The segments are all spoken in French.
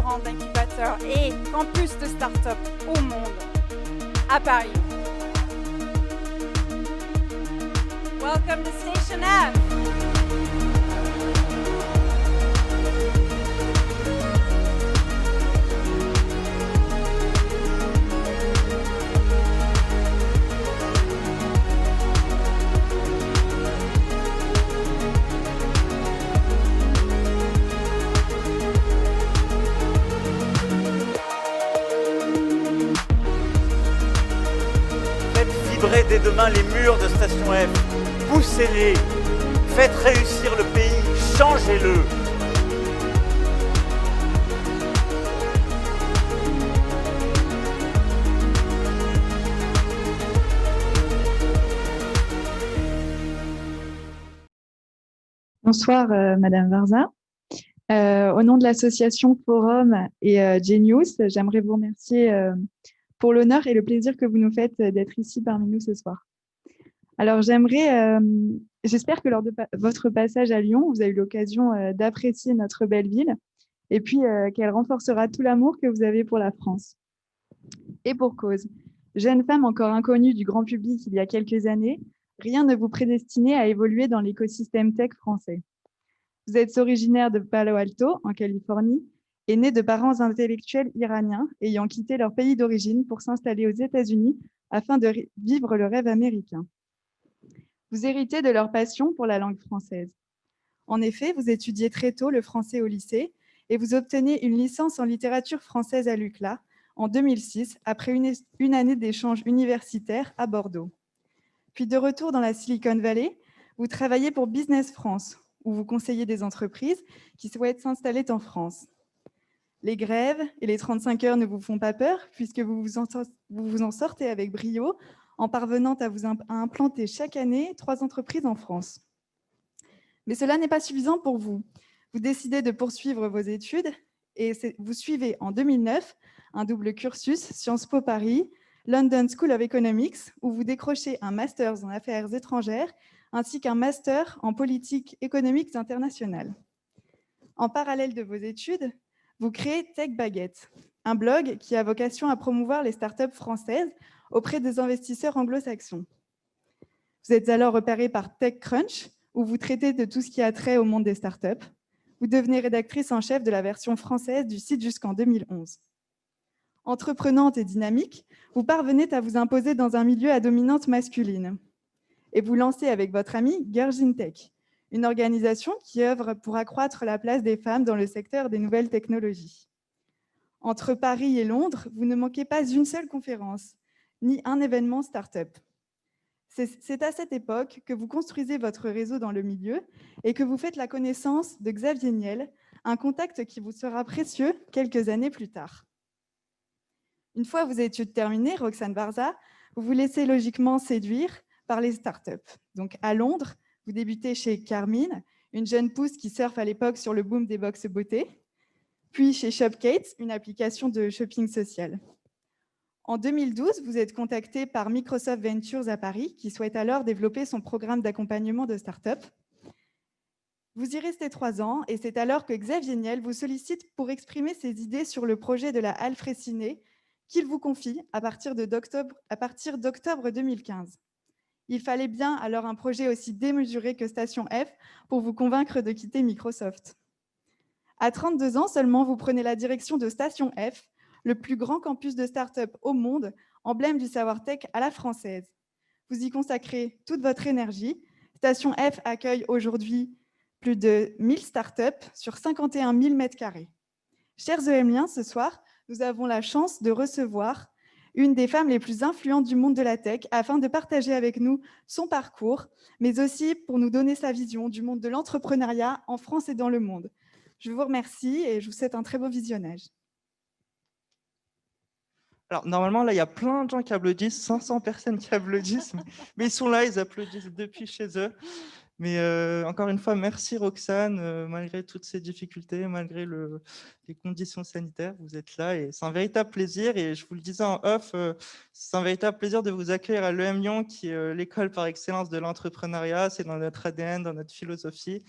restaurants, d'incubateurs et campus de start-up au monde, à Paris. Welcome to Station F. Dès demain les murs de Station F, poussez-les, faites réussir le pays, changez-le. Bonsoir Madame Varza. Au nom de l'association Forum et Genius, j'aimerais vous remercier pour l'honneur et le plaisir que vous nous faites d'être ici parmi nous ce soir. Alors, j'espère que lors de votre passage à Lyon, vous avez eu l'occasion d'apprécier notre belle ville et puis qu'elle renforcera tout l'amour que vous avez pour la France. Et pour cause, jeune femme encore inconnue du grand public il y a quelques années, rien ne vous prédestinait à évoluer dans l'écosystème tech français. Vous êtes originaire de Palo Alto, en Californie, et née de parents intellectuels iraniens ayant quitté leur pays d'origine pour s'installer aux États-Unis afin de vivre le rêve américain. Vous héritez de leur passion pour la langue française. En effet, vous étudiez très tôt le français au lycée et vous obtenez une licence en littérature française à l'UCLA en 2006 après une année d'échange universitaire à Bordeaux. Puis de retour dans la Silicon Valley, vous travaillez pour Business France, où vous conseillez des entreprises qui souhaitent s'installer en France. Les grèves et les 35 heures ne vous font pas peur puisque vous vous en sortez avec brio en parvenant à implanter chaque année 3 entreprises en France. Mais cela n'est pas suffisant pour vous. Vous décidez de poursuivre vos études et vous suivez en 2009 un double cursus Sciences Po Paris, London School of Economics, où vous décrochez un master en affaires étrangères ainsi qu'un master en politique économique internationale. En parallèle de vos études, vous créez Tech Baguette, un blog qui a vocation à promouvoir les startups françaises auprès des investisseurs anglo-saxons. Vous êtes alors repéré par TechCrunch, où vous traitez de tout ce qui a trait au monde des startups. Vous devenez rédactrice en chef de la version française du site jusqu'en 2011. Entreprenante et dynamique, vous parvenez à vous imposer dans un milieu à dominante masculine. Et vous lancez avec votre ami Girls in Tech, une organisation qui œuvre pour accroître la place des femmes dans le secteur des nouvelles technologies. Entre Paris et Londres, vous ne manquez pas une seule conférence, ni un événement start-up. C'est à cette époque que vous construisez votre réseau dans le milieu et que vous faites la connaissance de Xavier Niel, un contact qui vous sera précieux quelques années plus tard. Une fois vos études terminées, Roxane Varza, vous vous laissez logiquement séduire par les startups. Donc à Londres, vous débutez chez Carmine, une jeune pousse qui surfe à l'époque sur le boom des box beauté, puis chez Shopkate, une application de shopping social. En 2012, vous êtes contacté par Microsoft Ventures à Paris, qui souhaite alors développer son programme d'accompagnement de start-up. Vous y restez 3 ans et c'est alors que Xavier Niel vous sollicite pour exprimer ses idées sur le projet de la Halle Fraissinet qu'il vous confie à partir d'octobre 2015. Il fallait bien alors un projet aussi démesuré que Station F pour vous convaincre de quitter Microsoft. À 32 ans seulement, vous prenez la direction de Station F, le plus grand campus de start-up au monde, emblème du savoir-tech à la française. Vous y consacrez toute votre énergie. Station F accueille aujourd'hui plus de 1000 start-up sur 51 000 m². Chers EMiens, ce soir, nous avons la chance de recevoir une des femmes les plus influentes du monde de la tech, afin de partager avec nous son parcours, mais aussi pour nous donner sa vision du monde de l'entrepreneuriat en France et dans le monde. Je vous remercie et je vous souhaite un très beau visionnage. Alors, normalement, là, il y a plein de gens qui applaudissent, 500 personnes qui applaudissent, mais ils sont là, ils applaudissent depuis chez eux. Mais encore une fois, merci Roxane, malgré toutes ces difficultés, malgré les conditions sanitaires, vous êtes là et c'est un véritable plaisir. Et je vous le disais en off, c'est un véritable plaisir de vous accueillir à l'EM Lyon, qui est l'école par excellence de l'entrepreneuriat. C'est dans notre ADN, dans notre philosophie.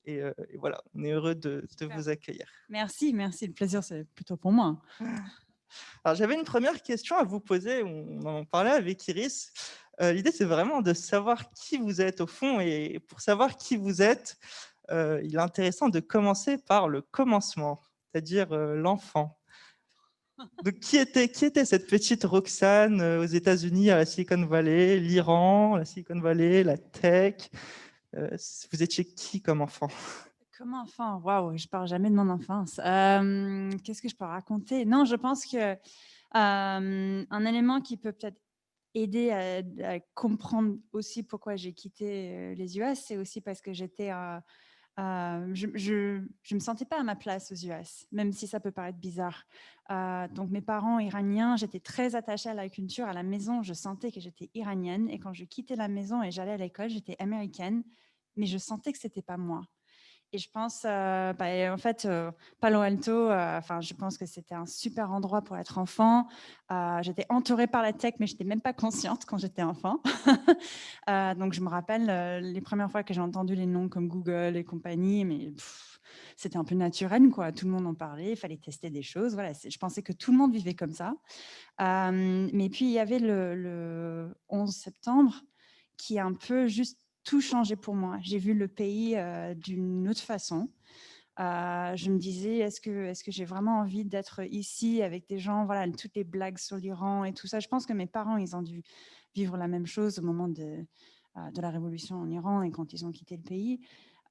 Et voilà, on est heureux de Super. vous accueillir. Merci, merci. Le plaisir, c'est plutôt pour moi. Alors, j'avais une première question à vous poser. On en parlait avec Iris. L'idée, c'est vraiment de savoir qui vous êtes au fond. Et pour savoir qui vous êtes, il est intéressant de commencer par le commencement, c'est-à-dire l'enfant. Donc, qui était cette petite Roxane aux États-Unis, à la Silicon Valley, l'Iran, la Silicon Valley, la tech? Vous étiez qui comme enfant? Comme enfant, waouh, je parle jamais de mon enfance. Qu'est-ce que je peux raconter? Non, je pense que un élément qui peut peut-être aider à comprendre aussi pourquoi j'ai quitté les US, c'est aussi parce que j'étais je me sentais pas à ma place aux US, même si ça peut paraître bizarre. Donc mes parents iraniens, j'étais très attachée à la culture. À la maison, je sentais que j'étais iranienne, et quand je quittais la maison et j'allais à l'école, j'étais américaine, mais je sentais que c'était pas moi. Et je pense, en fait, Palo Alto, je pense que c'était un super endroit pour être enfant. J'étais entourée par la tech, mais je n'étais même pas consciente quand j'étais enfant. Donc, je me rappelle les premières fois que j'ai entendu les noms comme Google et compagnie, mais c'était un peu naturel, quoi. Tout le monde en parlait, il fallait tester des choses. Voilà, je pensais que tout le monde vivait comme ça. Mais puis, il y avait le 11 septembre qui a un peu juste tout changé pour moi. J'ai vu le pays d'une autre façon. Je me disais, est-ce que j'ai vraiment envie d'être ici avec des gens, voilà, toutes les blagues sur l'Iran et tout ça. Je pense que mes parents, ils ont dû vivre la même chose au moment de la révolution en Iran et quand ils ont quitté le pays.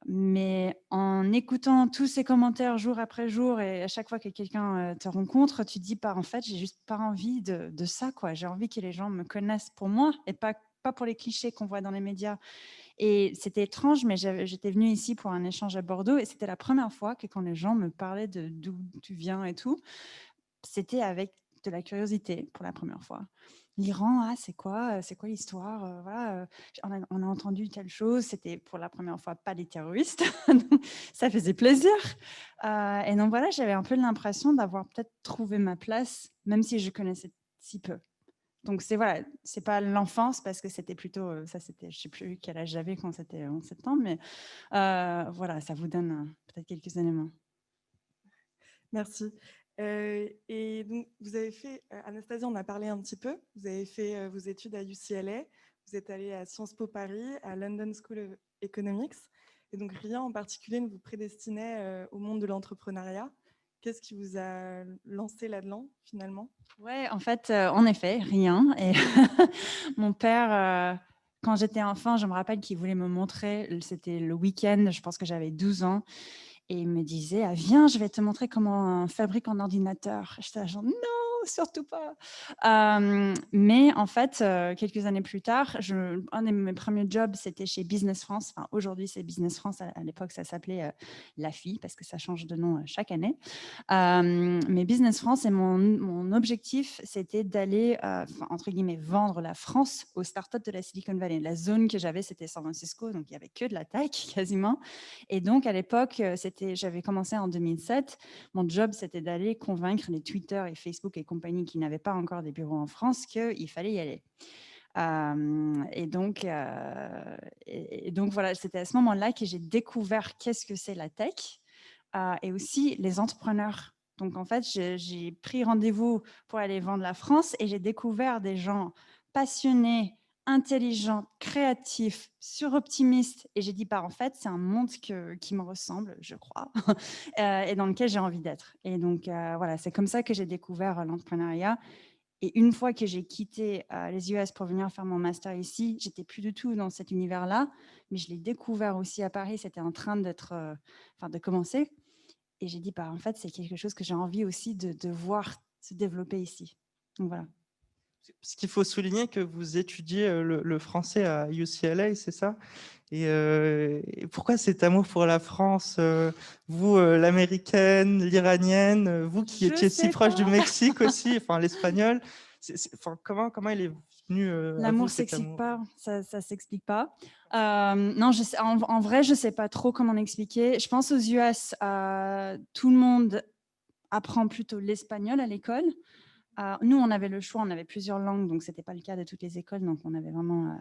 Mais en écoutant tous ces commentaires jour après jour, et à chaque fois que quelqu'un te rencontre, tu te dis, en fait, j'ai juste pas envie de ça, quoi. J'ai envie que les gens me connaissent pour moi et pas pour les clichés qu'on voit dans les médias. Et c'était étrange, mais j'étais venue ici pour un échange à Bordeaux, et c'était la première fois que quand les gens me parlaient de d'où tu viens et tout, c'était avec de la curiosité pour la première fois. L'Iran, c'est quoi l'histoire? Voilà, on a entendu telle chose, c'était pour la première fois pas des terroristes, ça faisait plaisir. Et donc voilà, j'avais un peu l'impression d'avoir peut-être trouvé ma place, même si je connaissais si peu. Donc c'est pas l'enfance, parce que c'était plutôt ça, c'était, je sais plus quel âge j'avais quand c'était en septembre, mais voilà, ça vous donne peut-être quelques éléments. Merci. Et donc, vous avez fait, Anastasia, on a parlé un petit peu, vous avez fait vos études à UCLA, vous êtes allée à Sciences Po Paris, à London School of Economics, et donc rien en particulier ne vous prédestinait au monde de l'entrepreneuriat. Qu'est-ce qui vous a lancé là-dedans, finalement? Ouais, en fait, en effet, rien. Et mon père, quand j'étais enfant, je me rappelle qu'il voulait me montrer, c'était le week-end, je pense que j'avais 12 ans, et il me disait, viens, je vais te montrer comment on fabrique un ordinateur. J'étais genre, non, surtout pas. Mais en fait, quelques années plus tard, un de mes premiers jobs, c'était chez Business France. Enfin, aujourd'hui, c'est Business France. À l'époque, ça s'appelait l'AFI, parce que ça change de nom chaque année. Mais Business France, et mon objectif, c'était d'aller, entre guillemets, vendre la France aux startups de la Silicon Valley. La zone que j'avais, c'était San Francisco, donc il n'y avait que de la tech quasiment. Et donc, à l'époque, j'avais commencé en 2007. Mon job, c'était d'aller convaincre les Twitter et Facebook et compagnie qui n'avaient pas encore des bureaux en France qu'il fallait y aller. Et donc voilà, c'était à ce moment-là que j'ai découvert qu'est-ce que c'est la tech et aussi les entrepreneurs. Donc en fait, j'ai pris rendez-vous pour aller vendre la France, et j'ai découvert des gens passionnés, intelligents, créatifs, suroptimistes, et j'ai dit, en fait, c'est un monde qui me ressemble, je crois, et dans lequel j'ai envie d'être. Et donc voilà, c'est comme ça que j'ai découvert l'entrepreneuriat. Et une fois que j'ai quitté les US pour venir faire mon master ici, j'étais plus du tout dans cet univers-là, mais je l'ai découvert aussi à Paris. C'était en train de commencer. Et j'ai dit, en fait, c'est quelque chose que j'ai envie aussi de voir se développer ici. Donc voilà. Parce qu'il faut souligner que vous étudiez le français à UCLA, c'est ça? Et pourquoi cet amour pour la France, vous, l'américaine, l'iranienne, vous qui étiez si proche du Mexique aussi, enfin l'espagnol, comment il est venu L'amour s'explique pas, ça s'explique pas. Non, en vrai, je sais pas trop comment l'expliquer. Je pense aux US, tout le monde apprend plutôt l'espagnol à l'école. Nous, on avait le choix, on avait plusieurs langues, donc ce n'était pas le cas de toutes les écoles, donc on avait vraiment,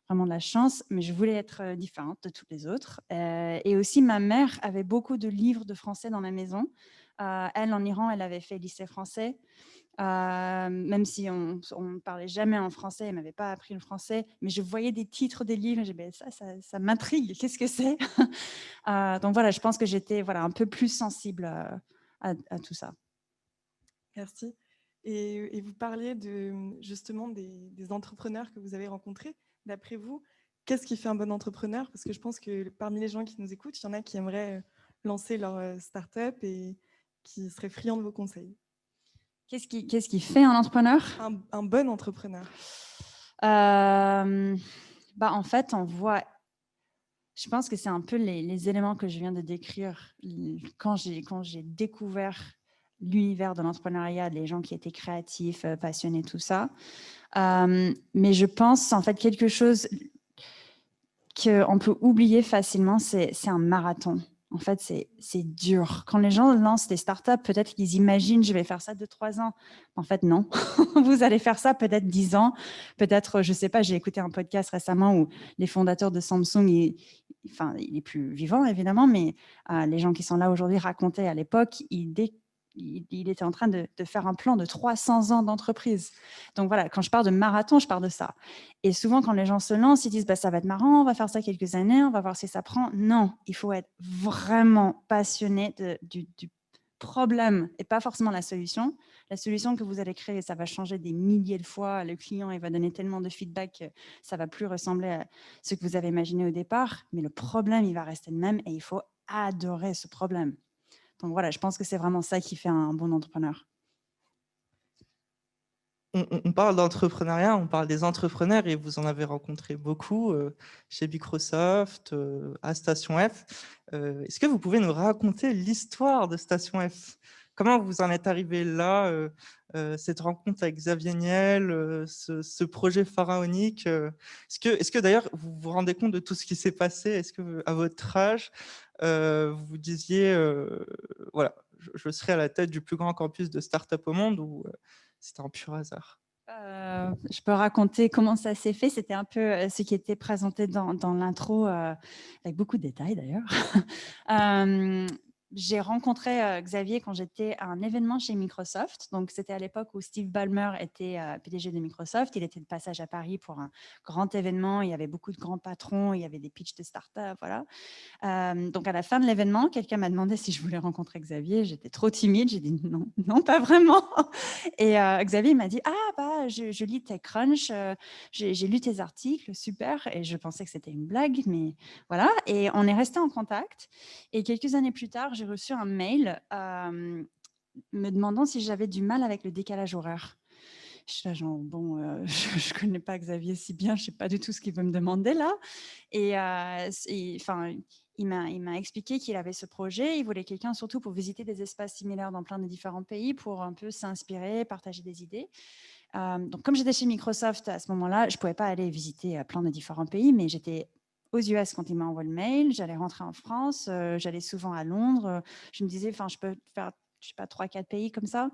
vraiment de la chance, mais je voulais être différente de toutes les autres. Et aussi, ma mère avait beaucoup de livres de français dans la maison. Elle, en Iran, elle avait fait lycée français, même si on ne parlait jamais en français, elle ne m'avait pas appris le français, mais je voyais des titres des livres, et j'ai dit, ça m'intrigue, qu'est-ce que c'est? Donc voilà, je pense que j'étais un peu plus sensible à tout ça. Merci. Et vous parliez justement des entrepreneurs que vous avez rencontrés. D'après vous, qu'est-ce qui fait un bon entrepreneur? Parce que je pense que parmi les gens qui nous écoutent, il y en a qui aimeraient lancer leur start-up et qui seraient friands de vos conseils. Qu'est-ce qui fait un entrepreneur? Un bon entrepreneur. En fait, on voit... Je pense que c'est un peu les éléments que je viens de décrire. Quand j'ai découvert l'univers de l'entrepreneuriat, les gens qui étaient créatifs, passionnés, tout ça. Mais je pense, en fait, quelque chose qu'on peut oublier facilement, c'est un marathon. En fait, c'est dur. Quand les gens lancent des startups, peut-être qu'ils imaginent, je vais faire ça 2-3 ans. En fait, non. Vous allez faire ça peut-être 10 ans. Peut-être, je ne sais pas, j'ai écouté un podcast récemment où les fondateurs de Samsung, il est plus vivant, évidemment, mais les gens qui sont là aujourd'hui racontaient à l'époque, il était en train de faire un plan de 300 ans d'entreprise. Donc voilà, quand je parle de marathon, je parle de ça. Et souvent, quand les gens se lancent, ils disent ça va être marrant, on va faire ça quelques années, on va voir si ça prend. Non, il faut être vraiment passionné du problème et pas forcément la solution. La solution que vous allez créer, ça va changer des milliers de fois. Le client, il va donner tellement de feedback que ça ne va plus ressembler à ce que vous avez imaginé au départ. Mais le problème, il va rester le même et il faut adorer ce problème. Donc voilà, je pense que c'est vraiment ça qui fait un bon entrepreneur. On parle d'entrepreneuriat, on parle des entrepreneurs et vous en avez rencontré beaucoup chez Microsoft, à Station F. Est-ce que vous pouvez nous raconter l'histoire de Station F? Comment vous en êtes arrivé là, cette rencontre avec Xavier Niel, ce projet pharaonique? Est-ce que d'ailleurs vous vous rendez compte de tout ce qui s'est passé? Est-ce que à votre âge, vous vous disiez, voilà, je serai à la tête du plus grand campus de start-up au monde, ou c'était un pur hasard? Je peux raconter comment ça s'est fait. C'était un peu ce qui était présenté dans l'intro, avec beaucoup de détails d'ailleurs. J'ai rencontré Xavier quand j'étais à un événement chez Microsoft. Donc, c'était à l'époque où Steve Ballmer était PDG de Microsoft. Il était de passage à Paris pour un grand événement. Il y avait beaucoup de grands patrons. Il y avait des pitchs de start-up. Voilà. Donc, à la fin de l'événement, quelqu'un m'a demandé si je voulais rencontrer Xavier. J'étais trop timide. J'ai dit non, pas vraiment. Et Xavier m'a dit je lis TechCrunch. J'ai lu tes articles, super. Et je pensais que c'était une blague, mais voilà. Et on est resté en contact. Et quelques années plus tard, j'ai reçu un mail me demandant si j'avais du mal avec le décalage horaire. Je suis là, je ne connais pas Xavier si bien, je ne sais pas du tout ce qu'il veut me demander là. Et il m'a expliqué qu'il avait ce projet. Il voulait quelqu'un surtout pour visiter des espaces similaires dans plein de différents pays, pour un peu s'inspirer, partager des idées. Donc, comme j'étais chez Microsoft à ce moment-là, je ne pouvais pas aller visiter plein de différents pays, mais j'étais aux US quand il m'a envoyé le mail. J'allais rentrer en France, j'allais souvent à Londres. Je me disais, je peux faire, je sais pas, 3-4 pays comme ça.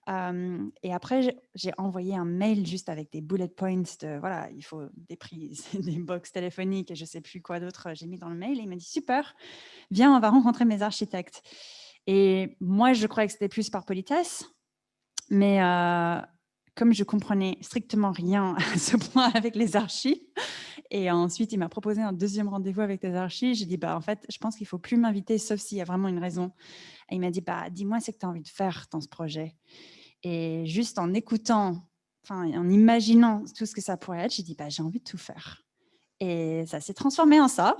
Et après, j'ai envoyé un mail juste avec des bullet points de, voilà, il faut des prises, des box téléphoniques et je ne sais plus quoi d'autre j'ai mis dans le mail. Et il m'a dit, super, viens, on va rencontrer mes architectes. Et moi, je croyais que c'était plus par politesse, mais comme je comprenais strictement rien à ce point avec les archis, et ensuite il m'a proposé un deuxième rendez-vous avec les archis, j'ai dit en fait, je pense qu'il faut plus m'inviter sauf s'il y a vraiment une raison. Et il m'a dit dis-moi ce que tu as envie de faire dans ce projet. Et juste en écoutant, en imaginant tout ce que ça pourrait être, j'ai dit j'ai envie de tout faire. Et ça s'est transformé en ça.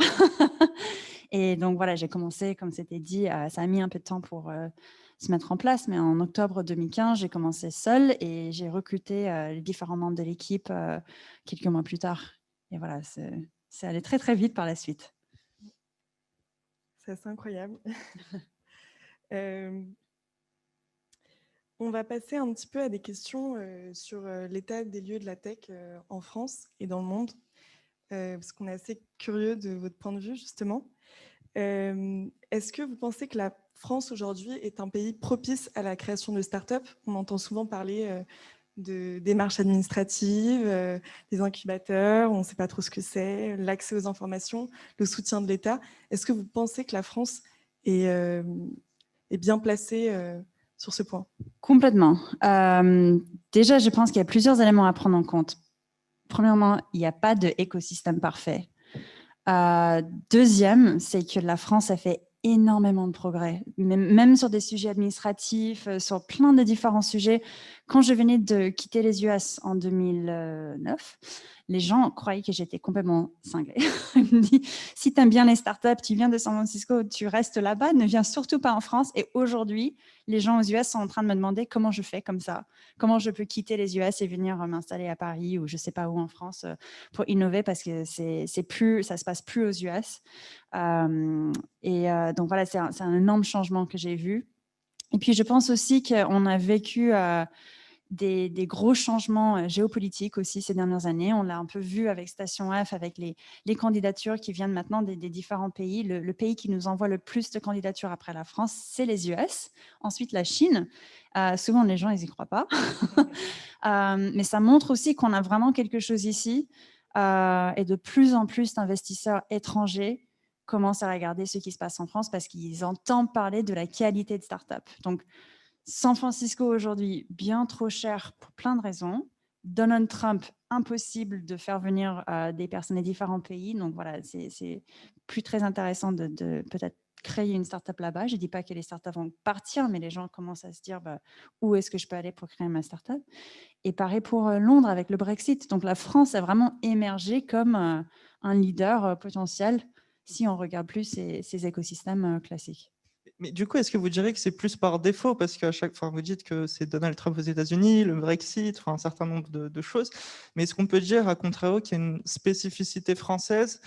Et donc voilà, j'ai commencé, comme c'était dit, ça a mis un peu de temps pour se mettre en place, mais en octobre 2015, j'ai commencé seule et j'ai recruté les différents membres de l'équipe quelques mois plus tard. Et voilà, c'est allé très très vite par la suite. C'est assez incroyable. On va passer un petit peu à des questions sur l'état des lieux de la tech en France et dans le monde, parce qu'on est assez curieux de votre point de vue, justement. Est-ce que vous pensez que la France aujourd'hui est un pays propice à la création de start-up? On entend souvent parler de démarches administratives, des incubateurs, on ne sait pas trop ce que c'est, l'accès aux informations, le soutien de l'État. Est-ce que vous pensez que la France est bien placée sur ce point? Complètement. Déjà, je pense qu'il y a plusieurs éléments à prendre en compte. Premièrement, il n'y a pas d'écosystème parfait. Deuxième, c'est que la France a fait énormément de progrès, même sur des sujets administratifs, sur plein de différents sujets. Quand je venais de quitter les US en 2009, les gens croyaient que j'étais complètement cinglée. Ils me disent, si tu aimes bien les startups, tu viens de San Francisco, tu restes là-bas, ne viens surtout pas en France. Et aujourd'hui, les gens aux US sont en train de me demander comment je fais comme ça, comment je peux quitter les US et venir m'installer à Paris ou je ne sais pas où en France pour innover, parce que ça ne se passe plus aux US. Donc voilà, c'est un énorme changement que j'ai vu. Et puis je pense aussi qu'on a vécu des gros changements géopolitiques aussi ces dernières années. On l'a un peu vu avec Station F, avec les candidatures qui viennent maintenant des différents pays. Le pays qui nous envoie le plus de candidatures après la France, c'est les US. Ensuite, la Chine. Souvent, les gens, ils n'y croient pas. Mais ça montre aussi qu'on a vraiment quelque chose ici. Et de plus en plus d'investisseurs étrangers commencent à regarder ce qui se passe en France parce qu'ils entendent parler de la qualité de start-up. Donc, San Francisco aujourd'hui, bien trop cher pour plein de raisons. Donald Trump, impossible de faire venir des personnes des différents pays. Donc voilà, c'est plus très intéressant de peut-être créer une start-up là-bas. Je ne dis pas que les start-up vont partir, mais les gens commencent à se dire où est-ce que je peux aller pour créer ma start-up. Et pareil pour Londres avec le Brexit. Donc la France a vraiment émergé comme un leader potentiel si on regarde plus ces écosystèmes classiques. Mais du coup, est-ce que vous direz que c'est plus par défaut? Parce qu'à chaque fois, vous dites que c'est Donald Trump aux États-Unis, le Brexit, enfin, un certain nombre de choses. Mais est-ce qu'on peut dire, à contrario, qu'il y a une spécificité française?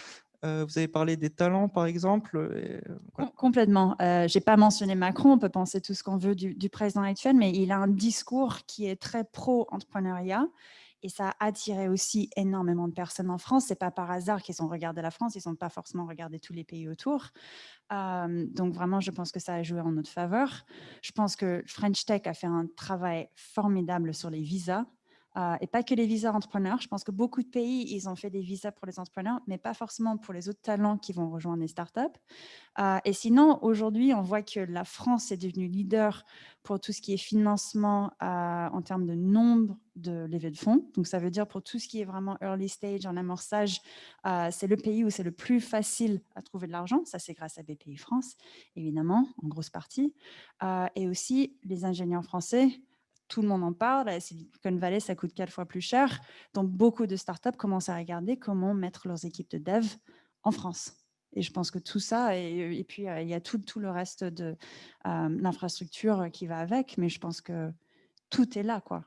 Vous avez parlé des talents, par exemple. Voilà. Complètement. Je n'ai pas mentionné Macron, on peut penser tout ce qu'on veut du président actuel, mais il a un discours qui est très pro-entrepreneuriat. Et ça a attiré aussi énormément de personnes en France. Ce n'est pas par hasard qu'ils ont regardé la France, ils n'ont pas forcément regardé tous les pays autour. Donc vraiment, je pense que ça a joué en notre faveur. Je pense que French Tech a fait un travail formidable sur les visas. Et pas que les visas entrepreneurs. Je pense que beaucoup de pays, ils ont fait des visas pour les entrepreneurs, mais pas forcément pour les autres talents qui vont rejoindre les startups. Et sinon, aujourd'hui, on voit que la France est devenue leader pour tout ce qui est financement en termes de nombre de levées de fonds. Donc, ça veut dire pour tout ce qui est vraiment early stage, en amorçage, c'est le pays où c'est le plus facile à trouver de l'argent. Ça, c'est grâce à BPI France, évidemment, en grosse partie. Et aussi, les ingénieurs français, tout le monde en parle. La Silicon Valley, ça coûte 4 fois plus cher. Donc, beaucoup de startups commencent à regarder comment mettre leurs équipes de dev en France. Et je pense que tout ça, et puis il y a tout le reste de l'infrastructure qui va avec, mais je pense que tout est là, quoi.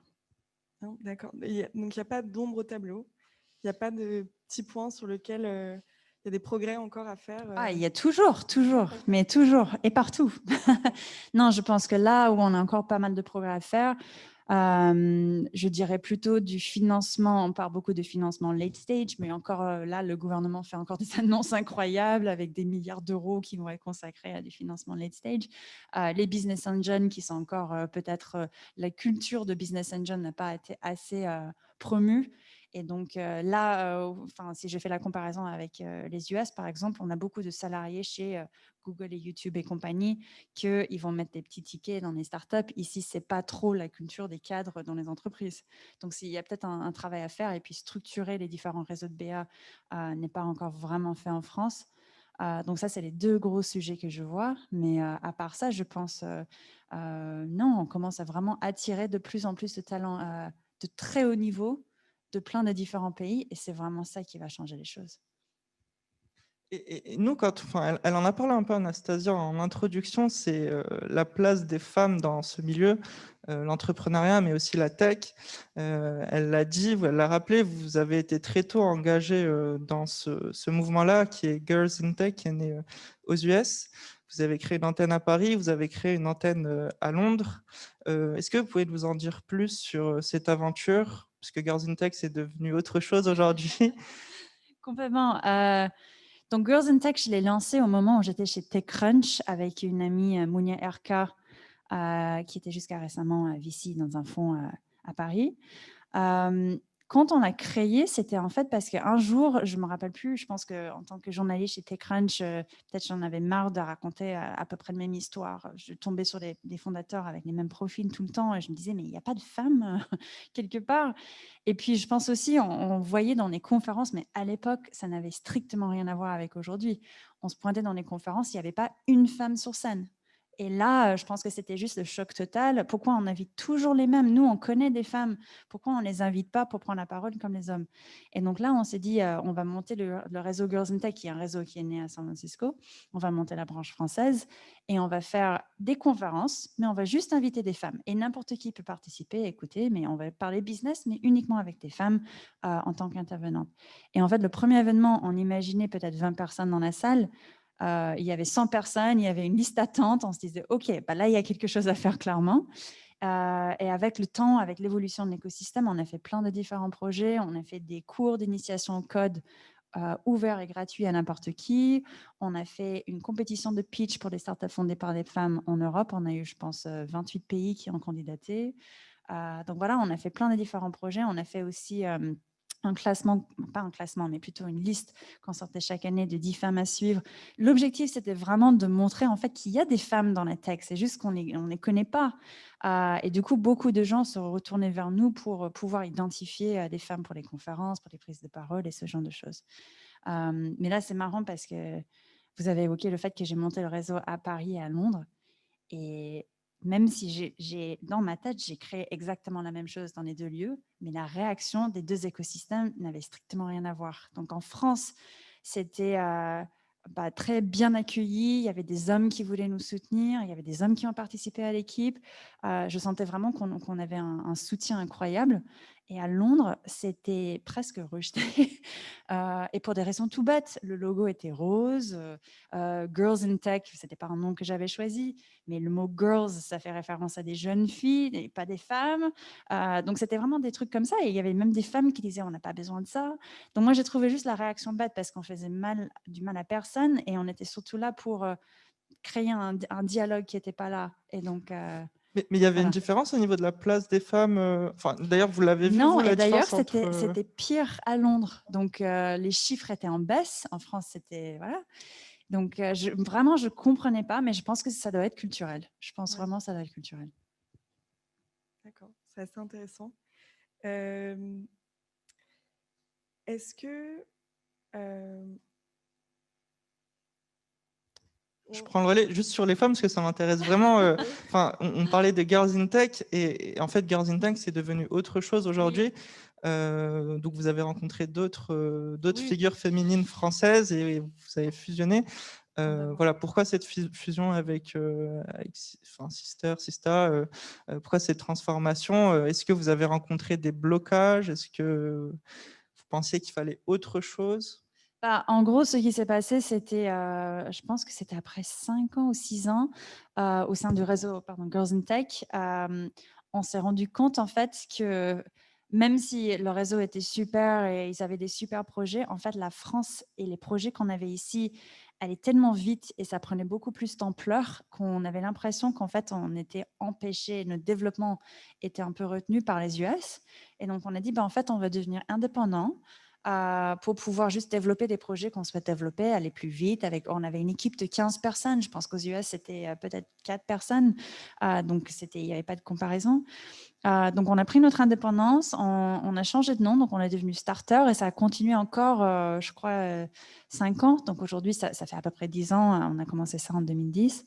D'accord. Donc, il n'y a pas d'ombre au tableau. Il n'y a pas de petits points sur lesquels il y a des progrès encore à faire. Il y a toujours, mais toujours, et partout. Non, je pense que là où on a encore pas mal de progrès à faire, je dirais plutôt du financement. On parle beaucoup de financement late stage, mais encore là, le gouvernement fait encore des annonces incroyables avec des milliards d'euros qui vont être consacrés à du financement late stage. Les business engines qui sont encore peut-être la culture de business engine n'a pas été assez promue. Et donc là, si je fais la comparaison avec les US, par exemple, on a beaucoup de salariés chez Google et YouTube et compagnie qu'ils vont mettre des petits tickets dans les startups. Ici, ce n'est pas trop la culture des cadres dans les entreprises. Donc, il y a peut-être un travail à faire, et puis structurer les différents réseaux de BA n'est pas encore vraiment fait en France. Donc ça, c'est les deux gros sujets que je vois. Mais à part ça, je pense, non, on commence à vraiment attirer de plus en plus de talents de très haut niveau de plein de différents pays, et c'est vraiment ça qui va changer les choses. Et nous, elle en a parlé un peu, Anastasia, en introduction, c'est la place des femmes dans ce milieu, l'entrepreneuriat, mais aussi la tech. Elle l'a dit, elle l'a rappelé, vous avez été très tôt engagé dans ce mouvement-là, qui est Girls in Tech, qui est né aux US. Vous avez créé une antenne à Paris, vous avez créé une antenne à Londres. Est-ce que vous pouvez nous en dire plus sur cette aventure, puisque Girls in Tech, c'est devenu autre chose aujourd'hui? Complètement. Donc, Girls in Tech, je l'ai lancé au moment où j'étais chez TechCrunch avec une amie, Mounia Erka, qui était jusqu'à récemment VC dans un fonds à Paris. Quand on l'a créé, c'était en fait parce qu'un jour, je ne me rappelle plus, je pense qu'en tant que journaliste chez TechCrunch, peut-être j'en avais marre de raconter à peu près la même histoire. Je tombais sur des fondateurs avec les mêmes profils tout le temps et je me disais, mais il n'y a pas de femmes quelque part. Et puis, je pense aussi, on voyait dans les conférences, mais à l'époque, ça n'avait strictement rien à voir avec aujourd'hui. On se pointait dans les conférences, il n'y avait pas une femme sur scène. Et là, je pense que c'était juste le choc total. Pourquoi on invite toujours les mêmes? Nous, on connaît des femmes. Pourquoi on ne les invite pas pour prendre la parole comme les hommes? Et donc là, on s'est dit, on va monter le réseau Girls in Tech, qui est un réseau qui est né à San Francisco. On va monter la branche française et on va faire des conférences, mais on va juste inviter des femmes. Et n'importe qui peut participer, écouter, mais on va parler business, mais uniquement avec des femmes en tant qu'intervenantes. Et en fait, le premier événement, on imaginait peut-être 20 personnes dans la salle. Il y avait 100 personnes, il y avait une liste d'attente. On se disait, OK, bah là, il y a quelque chose à faire clairement. Et avec le temps, avec l'évolution de l'écosystème, on a fait plein de différents projets. On a fait des cours d'initiation au code ouverts et gratuits à n'importe qui. On a fait une compétition de pitch pour des startups fondées par des femmes en Europe. On a eu, je pense, 28 pays qui ont candidaté. Donc voilà, on a fait plein de différents projets. On a fait aussi un classement, pas un classement, mais plutôt une liste qu'on sortait chaque année de 10 femmes à suivre. L'objectif, c'était vraiment de montrer en fait qu'il y a des femmes dans la tech. C'est juste qu'on ne les connaît pas. Et du coup, beaucoup de gens se retournaient vers nous pour pouvoir identifier des femmes pour les conférences, pour les prises de parole et ce genre de choses. Mais là, c'est marrant parce que vous avez évoqué le fait que j'ai monté le réseau à Paris et à Londres. Et même si dans ma tête, j'ai créé exactement la même chose dans les deux lieux, mais la réaction des deux écosystèmes n'avait strictement rien à voir. Donc en France, c'était très bien accueilli. Il y avait des hommes qui voulaient nous soutenir. Il y avait des hommes qui ont participé à l'équipe. Je sentais vraiment qu'on avait un soutien incroyable. Et à Londres, c'était presque rejeté. Et pour des raisons tout bêtes, le logo était rose. Girls in Tech, ce n'était pas un nom que j'avais choisi, mais le mot girls, ça fait référence à des jeunes filles et pas des femmes. Donc, c'était vraiment des trucs comme ça. Et il y avait même des femmes qui disaient, on n'a pas besoin de ça. Donc, moi, j'ai trouvé juste la réaction bête parce qu'on faisait du mal à personne et on était surtout là pour créer un dialogue qui n'était pas là. Et donc... Mais il y avait voilà. une différence au niveau de la place des femmes. D'ailleurs, vous l'avez vu, non, vous, la et d'ailleurs, différence entre... c'était pire à Londres. Donc, les chiffres étaient en baisse. En France, c'était... Voilà. Donc, vraiment, je ne comprenais pas, mais je pense que ça doit être culturel. Je pense vraiment que ça doit être culturel. D'accord, c'est assez intéressant. Est-ce que... Je prends le relais juste sur les femmes parce que ça m'intéresse vraiment. On parlait de Girls in Tech et en fait, Girls in Tech, c'est devenu autre chose aujourd'hui. Donc, vous avez rencontré d'autres figures féminines françaises et vous avez fusionné. Voilà, pourquoi cette fusion avec Sista pourquoi cette transformation? Est-ce que vous avez rencontré des blocages? Est-ce que vous pensiez qu'il fallait autre chose? En gros, ce qui s'est passé, c'était, je pense que c'était après 5 ans ou 6 ans, au sein du réseau Girls in Tech, on s'est rendu compte en fait que même si le réseau était super et ils avaient des super projets, en fait, la France et les projets qu'on avait ici allaient tellement vite et ça prenait beaucoup plus d'ampleur qu'on avait l'impression qu'en fait, on était empêché, notre développement était un peu retenu par les US. Et donc, on a dit, en fait, on va devenir indépendant. Pour pouvoir juste développer des projets qu'on souhaite développer, aller plus vite. On avait une équipe de 15 personnes. Je pense qu'aux US, c'était peut-être 4 personnes. Donc, il n'y avait pas de comparaison. Donc, on a pris notre indépendance, on a changé de nom, donc on est devenu Starter et ça a continué encore, je crois, 5 ans. Donc, aujourd'hui, ça fait à peu près 10 ans. On a commencé ça en 2010.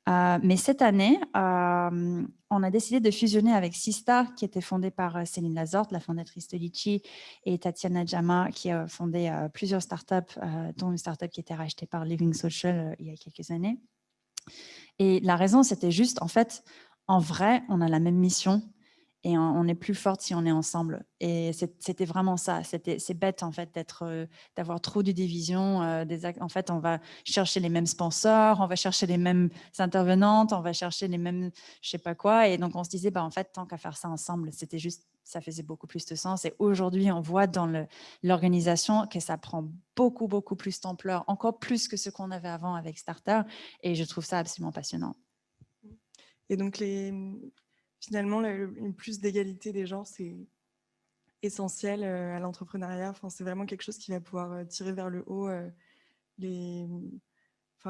Mais cette année, on a décidé de fusionner avec Sista, qui était fondée par Céline Lazorte, la fondatrice de Litchi, et Tatiana Jama, qui a fondé plusieurs startups, dont une startup qui a été rachetée par Living Social il y a quelques années. Et la raison, c'était juste, en fait, en vrai, on a la même mission. Et on est plus forte si on est ensemble. Et c'était vraiment ça. C'est bête, en fait, d'avoir trop de divisions. En fait, on va chercher les mêmes sponsors, on va chercher les mêmes intervenantes, on va chercher les mêmes je sais pas quoi. Et donc, on se disait, en fait, tant qu'à faire ça ensemble, c'était juste, ça faisait beaucoup plus de sens. Et aujourd'hui, on voit dans l'organisation que ça prend beaucoup, beaucoup plus d'ampleur, encore plus que ce qu'on avait avant avec Starter. Et je trouve ça absolument passionnant. Et donc, finalement, une plus d'égalité des genres, c'est essentiel à l'entrepreneuriat. Enfin, c'est vraiment quelque chose qui va pouvoir tirer vers le haut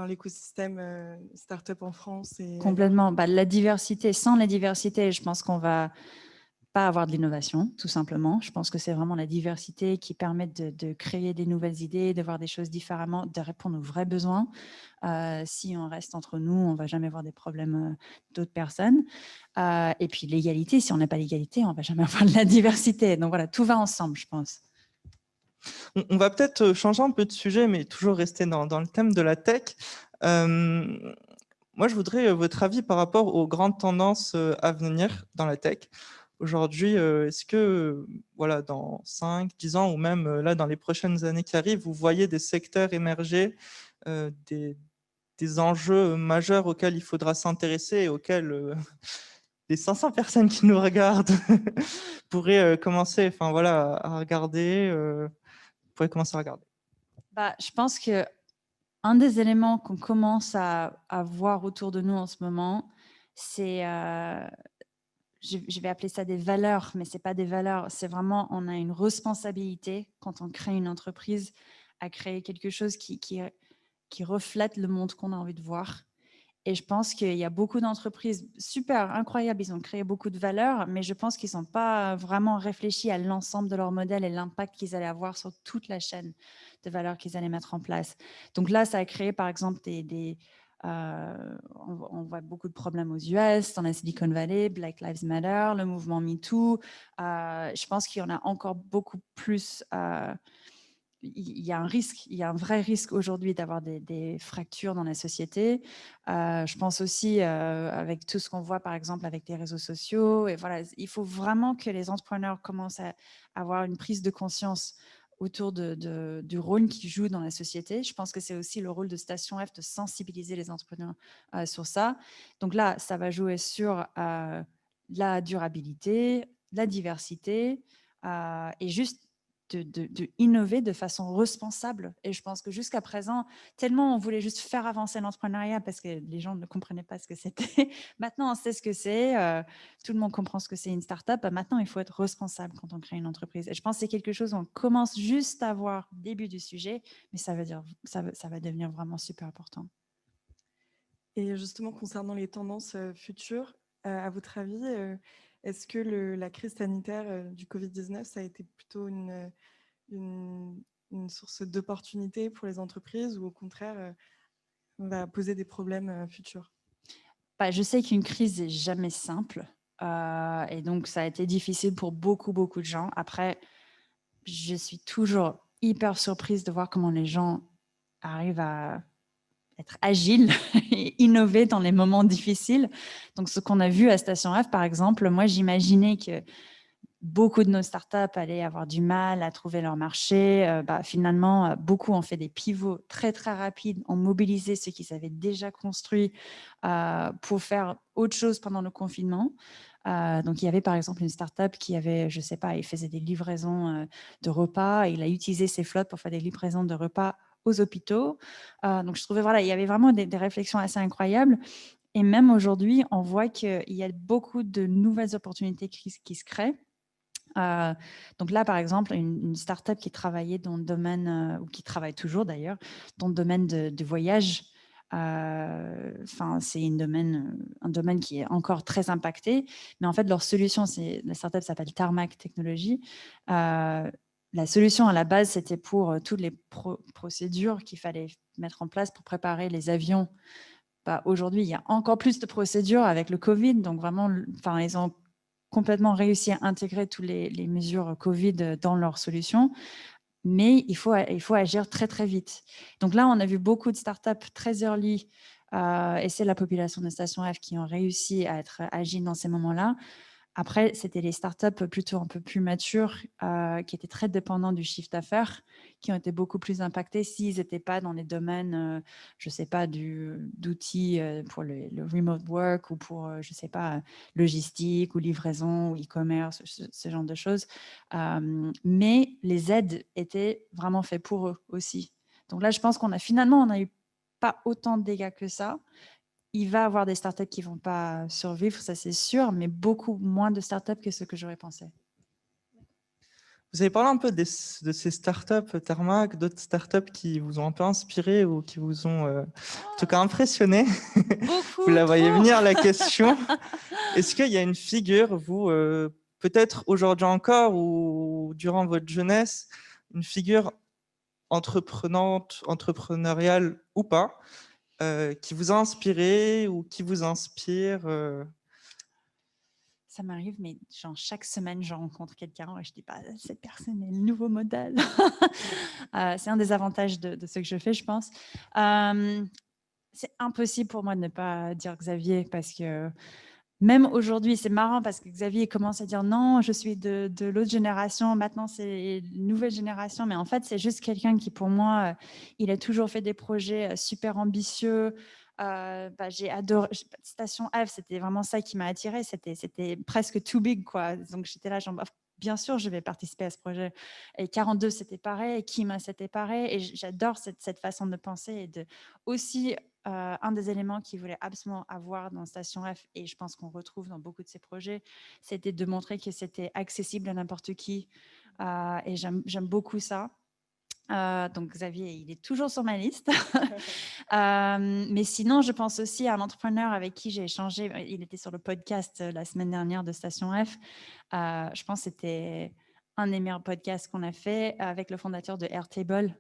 l'écosystème start-up en France. Complètement. La diversité, sans la diversité, je pense qu'on va pas avoir de l'innovation, tout simplement. Je pense que c'est vraiment la diversité qui permet de créer des nouvelles idées, de voir des choses différemment, de répondre aux vrais besoins. Si on reste entre nous, on ne va jamais avoir des problèmes d'autres personnes. Et puis l'égalité, si on n'a pas l'égalité, on ne va jamais avoir de la diversité. Donc voilà, tout va ensemble, je pense. On va peut-être changer un peu de sujet, mais toujours rester dans le thème de la tech. Moi, je voudrais votre avis par rapport aux grandes tendances à venir dans la tech. Aujourd'hui, est-ce que dans 5, 10 ans ou même là, dans les prochaines années qui arrivent, vous voyez des secteurs émerger, des enjeux majeurs auxquels il faudra s'intéresser et auxquels les 500 personnes qui nous regardent pourraient commencer à regarder Je pense qu'un des éléments qu'on commence à voir autour de nous en ce moment, c'est... je vais appeler ça des valeurs, mais ce n'est pas des valeurs. C'est vraiment, on a une responsabilité quand on crée une entreprise à créer quelque chose qui reflète le monde qu'on a envie de voir. Et je pense qu'il y a beaucoup d'entreprises super incroyables, ils ont créé beaucoup de valeurs, mais je pense qu'ils n'ont pas vraiment réfléchi à l'ensemble de leur modèle et l'impact qu'ils allaient avoir sur toute la chaîne de valeurs qu'ils allaient mettre en place. Donc là, ça a créé par exemple on voit beaucoup de problèmes aux US, dans la Silicon Valley, Black Lives Matter, le mouvement MeToo. Je pense qu'il y en a encore beaucoup plus. Il y a un vrai risque aujourd'hui d'avoir des fractures dans la société. Je pense aussi avec tout ce qu'on voit, par exemple, avec les réseaux sociaux. Et voilà, il faut vraiment que les entrepreneurs commencent à avoir une prise de conscience autour du rôle qu'ils jouent dans la société. Je pense que c'est aussi le rôle de Station F de sensibiliser les entrepreneurs sur ça. Donc là, ça va jouer sur la durabilité, la diversité et juste de innover de façon responsable. Et je pense que jusqu'à présent, tellement on voulait juste faire avancer l'entrepreneuriat parce que les gens ne comprenaient pas ce que c'était. Maintenant, on sait ce que c'est. Tout le monde comprend ce que c'est une start-up. Maintenant, il faut être responsable quand on crée une entreprise. Et je pense que c'est quelque chose où on commence juste à voir le début du sujet, mais ça va devenir vraiment super important. Et justement, concernant les tendances futures, à votre avis, est-ce que la crise sanitaire du Covid-19, ça a été plutôt une source d'opportunité pour les entreprises ou au contraire, va poser des problèmes futurs? Je sais qu'une crise n'est jamais simple et donc ça a été difficile pour beaucoup, beaucoup de gens. Après, je suis toujours hyper surprise de voir comment les gens arrivent à être agile et innover dans les moments difficiles. Donc, ce qu'on a vu à Station F, par exemple, moi, j'imaginais que beaucoup de nos startups allaient avoir du mal à trouver leur marché. Finalement, beaucoup ont fait des pivots très, très rapides, ont mobilisé ce qu'ils avaient déjà construit pour faire autre chose pendant le confinement. Donc, il y avait par exemple une startup qui avait, je ne sais pas, il faisait des livraisons de repas. Et il a utilisé ses flottes pour faire des livraisons de repas aux hôpitaux. Donc, je trouvais, il y avait vraiment des réflexions assez incroyables. Et même aujourd'hui, on voit qu'il y a beaucoup de nouvelles opportunités qui se créent. Donc là, par exemple, une start-up qui travaillait dans le domaine, ou qui travaille toujours d'ailleurs, dans le domaine de voyage. C'est un domaine qui est encore très impacté. Mais en fait, leur solution, la start-up s'appelle Tarmac Technologies. La solution à la base, c'était pour toutes les procédures qu'il fallait mettre en place pour préparer les avions. Aujourd'hui, il y a encore plus de procédures avec le Covid. Donc vraiment, ils ont complètement réussi à intégrer toutes les mesures Covid dans leur solution. Mais il faut agir très, très vite. Donc là, on a vu beaucoup de startups très early, et c'est la population de Station F qui ont réussi à être agiles dans ces moments-là, Après, c'était les startups plutôt un peu plus matures qui étaient très dépendants du chiffre d'affaires, qui ont été beaucoup plus impactés s'ils n'étaient pas dans les domaines, je ne sais pas, d'outils pour le remote work ou pour, je ne sais pas, logistique ou livraison ou e-commerce, ce genre de choses. Mais les aides étaient vraiment faites pour eux aussi. Donc là, je pense qu'on a eu pas autant de dégâts que ça. Il va y avoir des startups qui ne vont pas survivre, ça c'est sûr, mais beaucoup moins de startups que ce que j'aurais pensé. Vous avez parlé un peu de ces startups Tarmac, d'autres startups qui vous ont un peu inspiré ou qui vous ont en tout cas impressionné. Beaucoup, vous la voyez trop. venir la question. Est-ce qu'il y a une figure, vous, peut-être aujourd'hui encore ou durant votre jeunesse, une figure entreprenante, entrepreneuriale ou pas, qui vous a inspiré ou qui vous inspire Ça m'arrive, mais genre chaque semaine, je rencontre quelqu'un et je dis pas, cette personne est le nouveau modèle. C'est un des avantages de ce que je fais, je pense. C'est impossible pour moi de ne pas dire Xavier parce que même aujourd'hui, c'est marrant parce que Xavier commence à dire non, je suis de l'autre génération, maintenant c'est une nouvelle génération, mais en fait, c'est juste quelqu'un qui, pour moi, il a toujours fait des projets super ambitieux. J'ai adoré Station F, c'était vraiment ça qui m'a attirée, c'était presque too big, quoi. Donc j'étais là, genre, bien sûr, je vais participer à ce projet. Et 42, c'était pareil, et Kima, c'était pareil, et j'adore cette façon de penser et de aussi. Un des éléments qu'il voulait absolument avoir dans Station F, et je pense qu'on retrouve dans beaucoup de ses projets, c'était de montrer que c'était accessible à n'importe qui. Et j'aime beaucoup ça. Donc Xavier, il est toujours sur ma liste. Mais sinon, je pense aussi à un entrepreneur avec qui j'ai échangé. Il était sur le podcast la semaine dernière de Station F. Je pense que c'était un des meilleurs podcasts qu'on a fait avec le fondateur de Airtable.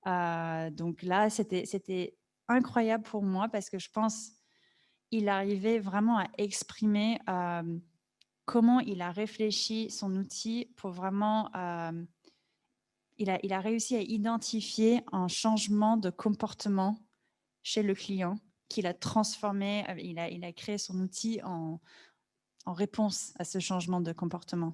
Donc là, c'était incroyable pour moi parce que je pense qu'il arrivait vraiment à exprimer comment il a réfléchi son outil pour vraiment... il a réussi à identifier un changement de comportement chez le client qu'il a transformé, il a créé son outil en réponse à ce changement de comportement.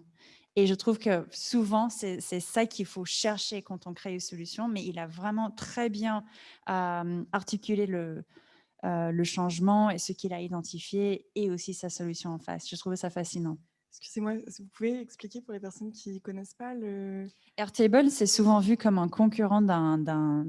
Et je trouve que souvent, c'est ça qu'il faut chercher quand on crée une solution, mais il a vraiment très bien articulé le changement et ce qu'il a identifié et aussi sa solution en face. Je trouvais ça fascinant. Excusez-moi, vous pouvez expliquer pour les personnes qui ne connaissent pas le... Airtable, c'est souvent vu comme un concurrent d'un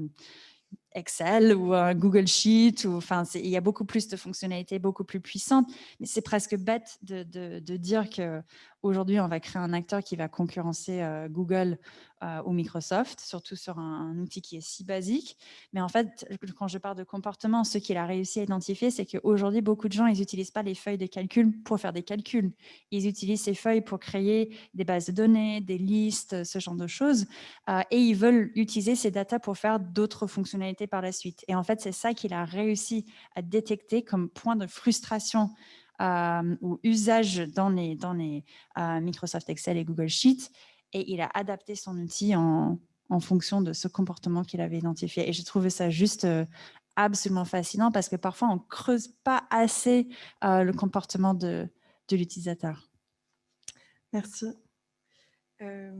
Excel ou un Google Sheet. Il y a beaucoup plus de fonctionnalités, beaucoup plus puissantes, mais c'est presque bête de dire qu'aujourd'hui, on va créer un acteur qui va concurrencer Google ou Microsoft, surtout sur un outil qui est si basique. Mais en fait, quand je parle de comportement, ce qu'il a réussi à identifier, c'est qu'aujourd'hui, beaucoup de gens, ils n'utilisent pas les feuilles de calcul pour faire des calculs. Ils utilisent ces feuilles pour créer des bases de données, des listes, ce genre de choses. Et ils veulent utiliser ces datas pour faire d'autres fonctionnalités par la suite. Et en fait, c'est ça qu'il a réussi à détecter comme point de frustration ou usage dans les Microsoft Excel et Google Sheet. Et il a adapté son outil en fonction de ce comportement qu'il avait identifié. Et j'ai trouvé ça juste absolument fascinant parce que parfois, on ne creuse pas assez le comportement de l'utilisateur. Merci. Ouais.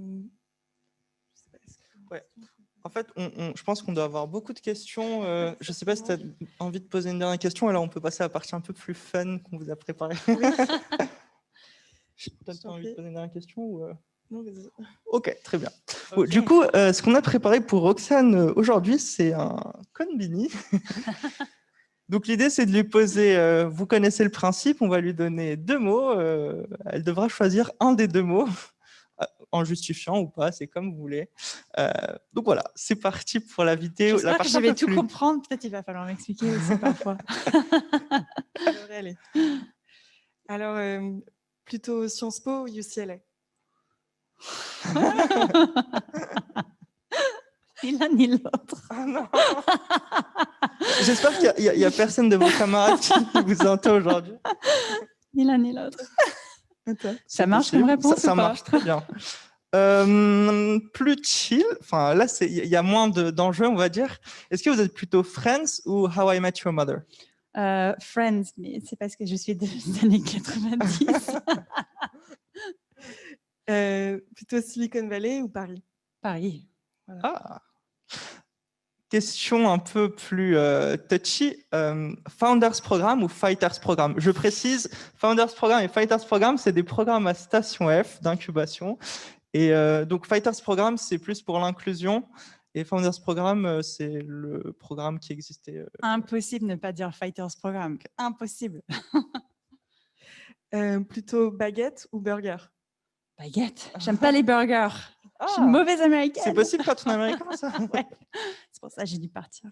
En fait, je pense qu'on doit avoir beaucoup de questions. Je ne sais pas si tu as envie de poser une dernière question. Alors, on peut passer à la partie un peu plus fun qu'on vous a préparée. Tu as envie de poser une dernière question ou Non, vas-y. Ok, très bien. Okay. Bon, du coup, ce qu'on a préparé pour Roxane aujourd'hui, c'est un konbini. Donc, l'idée, c'est de lui poser, vous connaissez le principe, on va lui donner 2 mots. Elle devra choisir un des 2 mots. En justifiant ou pas, c'est comme vous voulez. Donc voilà, c'est parti pour la vidéo. J'espère que je vais tout comprendre. Peut-être il va falloir m'expliquer aussi parfois. Ça devrait aller. Alors, plutôt Sciences Po ou UCLA? Ni l'un ni l'autre. Oh non. J'espère qu'il n'y a personne de vos camarades qui vous entend aujourd'hui. Ni l'un ni l'autre. Ça marche possible. comme réponse Ça ou pas? marche très bien. Plus chill, enfin là il y a moins d'enjeux, on va dire. Est-ce que vous êtes plutôt Friends ou How I Met Your Mother? Friends, mais c'est parce que je suis des années 90. Plutôt Silicon Valley ou Paris? Paris. Ah. Question un peu plus touchy. Founders Programme ou Fighters Programme? Je précise, Founders Programme et Fighters Programme, c'est des programmes à Station F d'incubation. Et donc, Fighters Programme, c'est plus pour l'inclusion. Et Founders Programme, c'est le programme qui existait. Impossible de ne pas dire Fighters Programme. Impossible. Plutôt baguette ou burger? Baguette. J'aime pas les burgers. Je suis Ah, une mauvaise américaine. c'est possible quand on est américain, ça? Ouais. C'est pour ça que j'ai dû partir.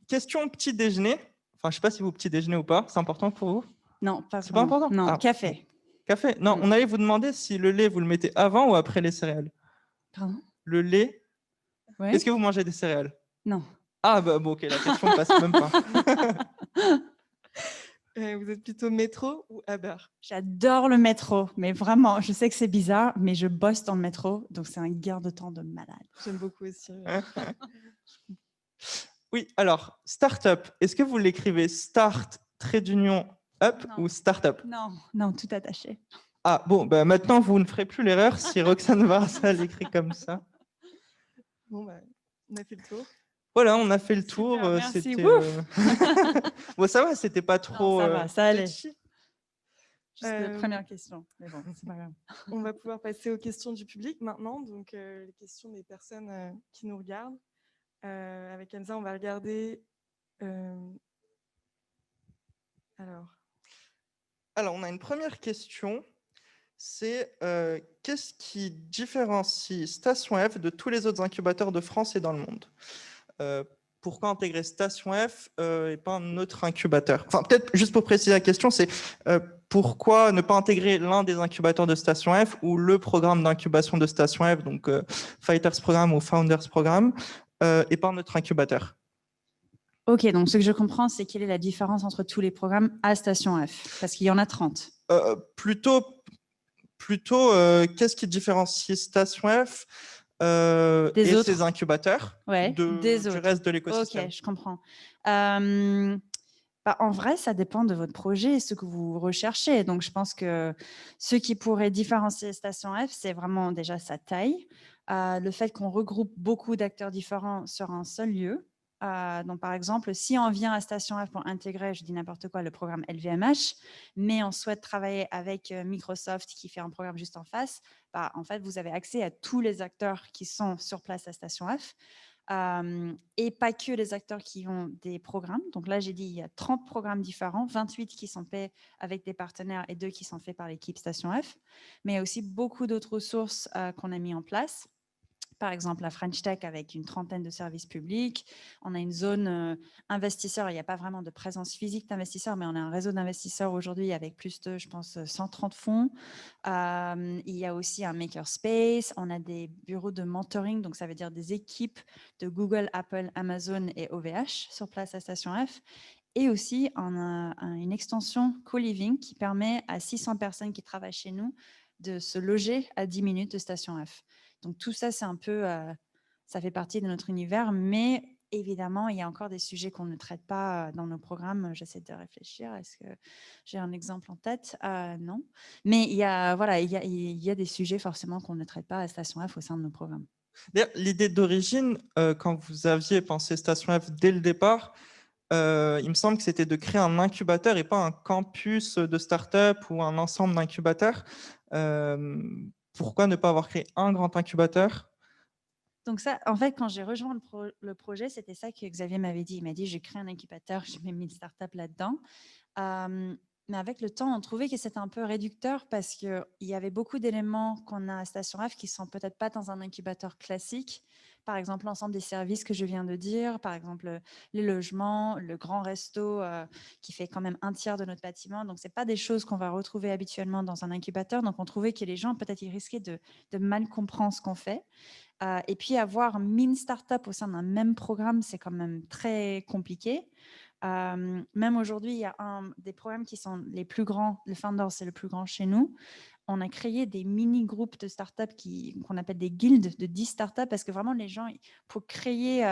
Question petit déjeuner. Enfin, je ne sais pas si vous petit déjeuner ou pas. C'est important pour vous? Non, pas C'est pas vraiment. important? Non, Ah. café. Café? Non, Mm. on allait vous demander si le lait, vous le mettez avant ou après les céréales. Pardon? Le lait, Ouais. est-ce que vous mangez des céréales? Non. Ah, bah bon, ok, la question ne passe même pas. Vous êtes plutôt métro ou Uber? J'adore le métro, mais vraiment, je sais que c'est bizarre, mais je bosse dans le métro, donc c'est un gain de temps de malade. J'aime beaucoup aussi. Oui, alors, start-up, est-ce que vous l'écrivez start, trait d'union, up Non. ou start-up? Non, tout attaché. Ah, bon, bah, maintenant, vous ne ferez plus l'erreur si Roxane Varza l'écrit comme ça. Bon, bah, on a fait le tour. Voilà, on a fait le tour. Super, merci. C'était, Ouf. bon, ça va, c'était pas trop. ça va, ça allait. touchy. Juste la première question, mais bon, c'est pas grave. On va pouvoir passer aux questions du public maintenant, donc les questions des personnes qui nous regardent. Avec Elsa, on va regarder. Alors, on a une première question. C'est qu'est-ce qui différencie Station F de tous les autres incubateurs de France et dans le monde? Pourquoi intégrer Station F et pas un autre incubateur? Enfin, peut-être juste pour préciser la question, c'est pourquoi ne pas intégrer l'un des incubateurs de Station F ou le programme d'incubation de Station F, donc Fighters Programme ou Founders Programme, et pas un autre incubateur? Ok, donc ce que je comprends, c'est quelle est la différence entre tous les programmes à Station F? Parce qu'il y en a 30. Plutôt qu'est-ce qui différencie Station F et autres. ses incubateurs des du autres. reste de l'écosystème? Ok, je comprends. En vrai, ça dépend de votre projet et ce que vous recherchez. Donc, je pense que ce qui pourrait différencier Station F, c'est vraiment déjà sa taille, le fait qu'on regroupe beaucoup d'acteurs différents sur un seul lieu. Donc, par exemple, si on vient à Station F pour intégrer, je dis n'importe quoi, le programme LVMH, mais on souhaite travailler avec Microsoft qui fait un programme juste en face, en fait, vous avez accès à tous les acteurs qui sont sur place à Station F. Et pas que les acteurs qui ont des programmes. Donc là, j'ai dit, il y a 30 programmes différents, 28 qui sont faits avec des partenaires et 2 qui sont faits par l'équipe Station F, mais il y a aussi beaucoup d'autres ressources qu'on a mis en place. Par exemple, la French Tech avec une 30aine de services publics. On a une zone investisseur. Il n'y a pas vraiment de présence physique d'investisseurs, mais on a un réseau d'investisseurs aujourd'hui avec plus de, je pense, 130 fonds. Il y a aussi un makerspace. On a des bureaux de mentoring, donc ça veut dire des équipes de Google, Apple, Amazon et OVH sur place à Station F. Et aussi, on a une extension co-living qui permet à 600 personnes qui travaillent chez nous de se loger à 10 minutes de Station F. Donc, tout ça, c'est un peu, ça fait partie de notre univers, mais évidemment, il y a encore des sujets qu'on ne traite pas dans nos programmes. J'essaie de réfléchir. Est-ce que j'ai un exemple en tête? Non. Mais il y a des sujets forcément qu'on ne traite pas à Station F au sein de nos programmes. L'idée d'origine, quand vous aviez pensé Station F dès le départ, il me semble que c'était de créer un incubateur et pas un campus de start-up ou un ensemble d'incubateurs. Pourquoi ne pas avoir créé un grand incubateur? Donc ça, en fait, quand j'ai rejoint le projet, c'était ça que Xavier m'avait dit. Il m'a dit, j'ai créé un incubateur, j'ai même mis une start-up là-dedans. Mais avec le temps, on trouvait que c'était un peu réducteur parce qu'il y avait beaucoup d'éléments qu'on a à Station F qui ne sont peut-être pas dans un incubateur classique. Par exemple, l'ensemble des services que je viens de dire, par exemple, les logements, le grand resto qui fait quand même 1/3 de notre bâtiment. Donc, ce n'est pas des choses qu'on va retrouver habituellement dans un incubateur. Donc, on trouvait que les gens, peut-être, ils risquaient de mal comprendre ce qu'on fait. Et puis, avoir 1000 startups au sein d'un même programme, c'est quand même très compliqué. Même aujourd'hui, il y a des programmes qui sont les plus grands. Le Founders, c'est le plus grand chez nous. On a créé des mini-groupes de startups qu'on appelle des guildes de 10 startups parce que vraiment, les gens, pour créer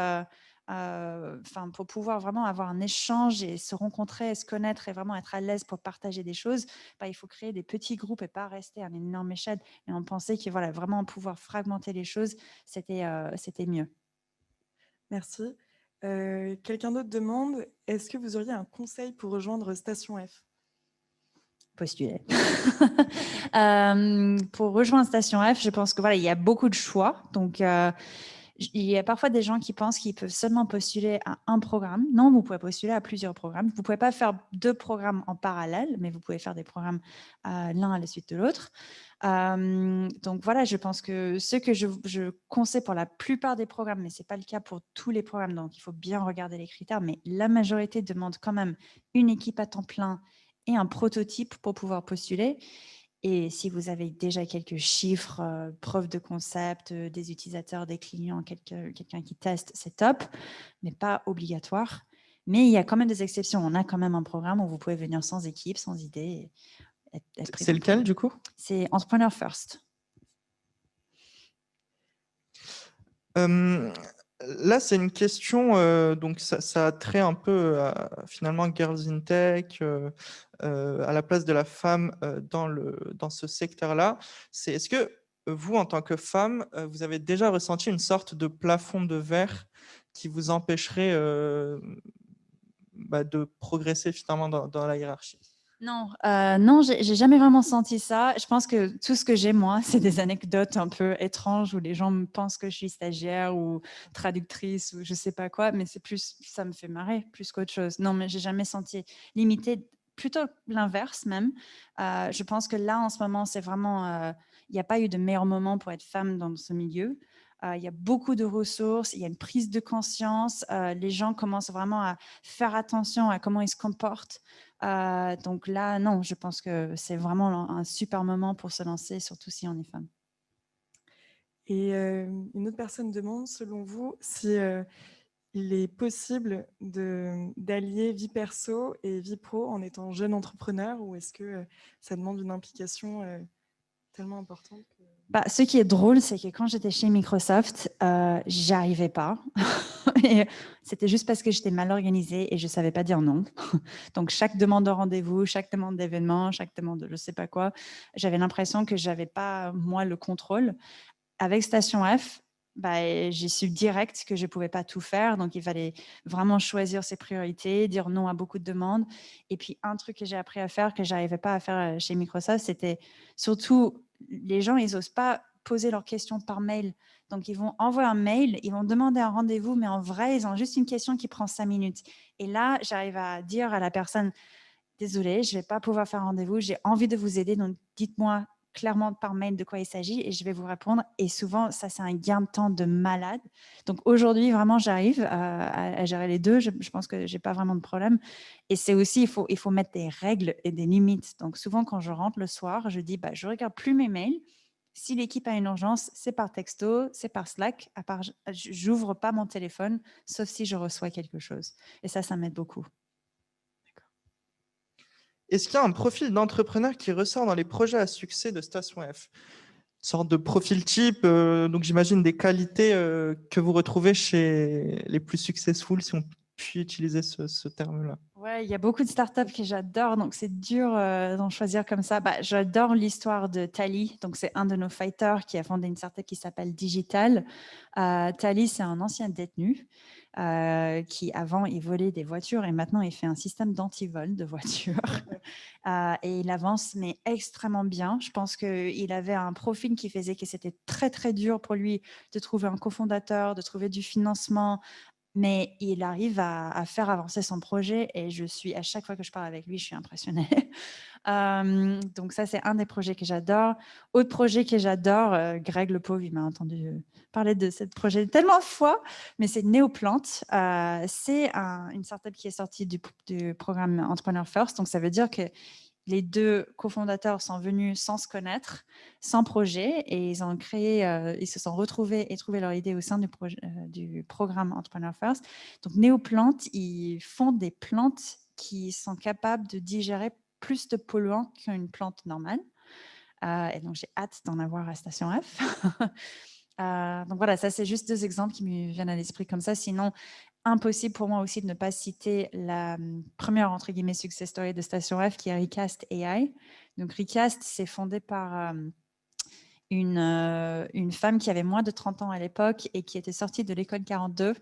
pour pouvoir vraiment avoir un échange et se rencontrer, se connaître et vraiment être à l'aise pour partager des choses, il faut créer des petits groupes et pas rester à une énorme échelle. Et on pensait que voilà, vraiment pouvoir fragmenter les choses, c'était mieux. Merci. Quelqu'un d'autre demande, est-ce que vous auriez un conseil pour rejoindre Station F? Postuler. Pour rejoindre Station F, je pense que voilà, il y a beaucoup de choix. Donc, il y a parfois des gens qui pensent qu'ils peuvent seulement postuler à un programme. Non, vous pouvez postuler à plusieurs programmes. Vous ne pouvez pas faire 2 programmes en parallèle, mais vous pouvez faire des programmes l'un à la suite de l'autre. Donc voilà, je pense que ce que je conseille pour la plupart des programmes, mais ce n'est pas le cas pour tous les programmes, donc il faut bien regarder les critères, mais la majorité demande quand même une équipe à temps plein et un prototype pour pouvoir postuler. Et si vous avez déjà quelques chiffres, preuves de concept, des utilisateurs, des clients, quelqu'un qui teste, c'est top, mais pas obligatoire. Mais il y a quand même des exceptions. On a quand même un programme où vous pouvez venir sans équipe, sans idée. C'est lequel, du coup? C'est Entrepreneur First. Là, c'est une question, donc ça a trait un peu à, finalement, Girls in Tech, à la place de la femme dans ce secteur-là. Est-ce que vous, en tant que femme, vous avez déjà ressenti une sorte de plafond de verre qui vous empêcherait de progresser finalement dans la hiérarchie? Non, non, j'ai jamais vraiment senti ça. Je pense que tout ce que j'ai, moi, c'est des anecdotes un peu étranges où les gens me pensent que je suis stagiaire ou traductrice ou je sais pas quoi, mais c'est plus, ça me fait marrer plus qu'autre chose. Non, mais j'ai jamais senti limité, plutôt l'inverse même. Je pense que là, en ce moment, c'est vraiment, il n'y a pas eu de meilleur moment pour être femme dans ce milieu. Il y a beaucoup de ressources, il y a une prise de conscience, les gens commencent vraiment à faire attention à comment ils se comportent. Donc là, non, je pense que c'est vraiment un super moment pour se lancer, surtout si on est femme. Et une autre personne demande, selon vous, si il est possible d'allier vie perso et vie pro en étant jeune entrepreneur, ou est-ce que ça demande une implication tellement importante Ce qui est drôle, c'est que quand j'étais chez Microsoft, j'y arrivais pas. Et c'était juste parce que j'étais mal organisée et je savais pas dire non. Donc, chaque demande de rendez-vous, chaque demande d'événement, chaque demande de je sais pas quoi, j'avais l'impression que j'avais pas, moi, le contrôle. Avec Station F, j'ai su direct que je pouvais pas tout faire. Donc, il fallait vraiment choisir ses priorités, dire non à beaucoup de demandes. Et puis, un truc que j'ai appris à faire, que j'arrivais pas à faire chez Microsoft, c'était surtout, les gens, ils osent pas poser leurs questions par mail. Donc, ils vont envoyer un mail, ils vont demander un rendez-vous, mais en vrai, ils ont juste une question qui prend 5 minutes. Et là, j'arrive à dire à la personne, désolée, je vais pas pouvoir faire un rendez-vous, j'ai envie de vous aider, donc dites-moi clairement par mail de quoi il s'agit et je vais vous répondre. Et souvent, ça, c'est un gain de temps de malade. Donc aujourd'hui, vraiment, j'arrive à gérer les deux. Je pense que j'ai pas vraiment de problème. Et c'est aussi, il faut mettre des règles et des limites. Donc souvent, quand je rentre le soir, je dis, je regarde plus mes mails. Si l'équipe a une urgence, c'est par texto, c'est par Slack. À part, j'ouvre pas mon téléphone, sauf si je reçois quelque chose. Et ça m'aide beaucoup. Est-ce qu'il y a un profil d'entrepreneur qui ressort dans les projets à succès de Station F? Une sorte de profil type, donc j'imagine des qualités que vous retrouvez chez les plus successful, si on peut utiliser ce terme-là. Ouais, il y a beaucoup de startups que j'adore, donc c'est dur d'en choisir comme ça. J'adore l'histoire de Tally, donc c'est un de nos fighters qui a fondé une startup qui s'appelle Digital. Tally, c'est un ancien détenu qui avant il volait des voitures et maintenant il fait un système d'anti-vol de voitures. Et il avance mais extrêmement bien. Je pense qu'il avait un profil qui faisait que c'était très très dur pour lui de trouver un cofondateur, de trouver du financement. Mais il arrive à faire avancer son projet et à chaque fois que je parle avec lui, je suis impressionnée. Donc ça, c'est un des projets que j'adore. Autre projet que j'adore, Greg le pauvre, il m'a entendu parler de ce projet tellement de fois, mais c'est Néoplante. C'est une startup qui est sortie du programme Entrepreneur First. Donc ça veut dire que les deux cofondateurs sont venus sans se connaître, sans projet, et ils ont ils se sont retrouvés et trouvé leur idée au sein du programme Entrepreneur First. Donc, Néoplante, ils font des plantes qui sont capables de digérer plus de polluants qu'une plante normale. Et donc, j'ai hâte d'en avoir à Station F. Donc voilà, ça c'est juste 2 exemples qui me viennent à l'esprit comme ça. Sinon, impossible pour moi aussi de ne pas citer la première, entre guillemets, success story de Station F, qui est Recast AI. Donc, Recast, c'est fondé par une femme qui avait moins de 30 ans à l'époque et qui était sortie de l'école 42.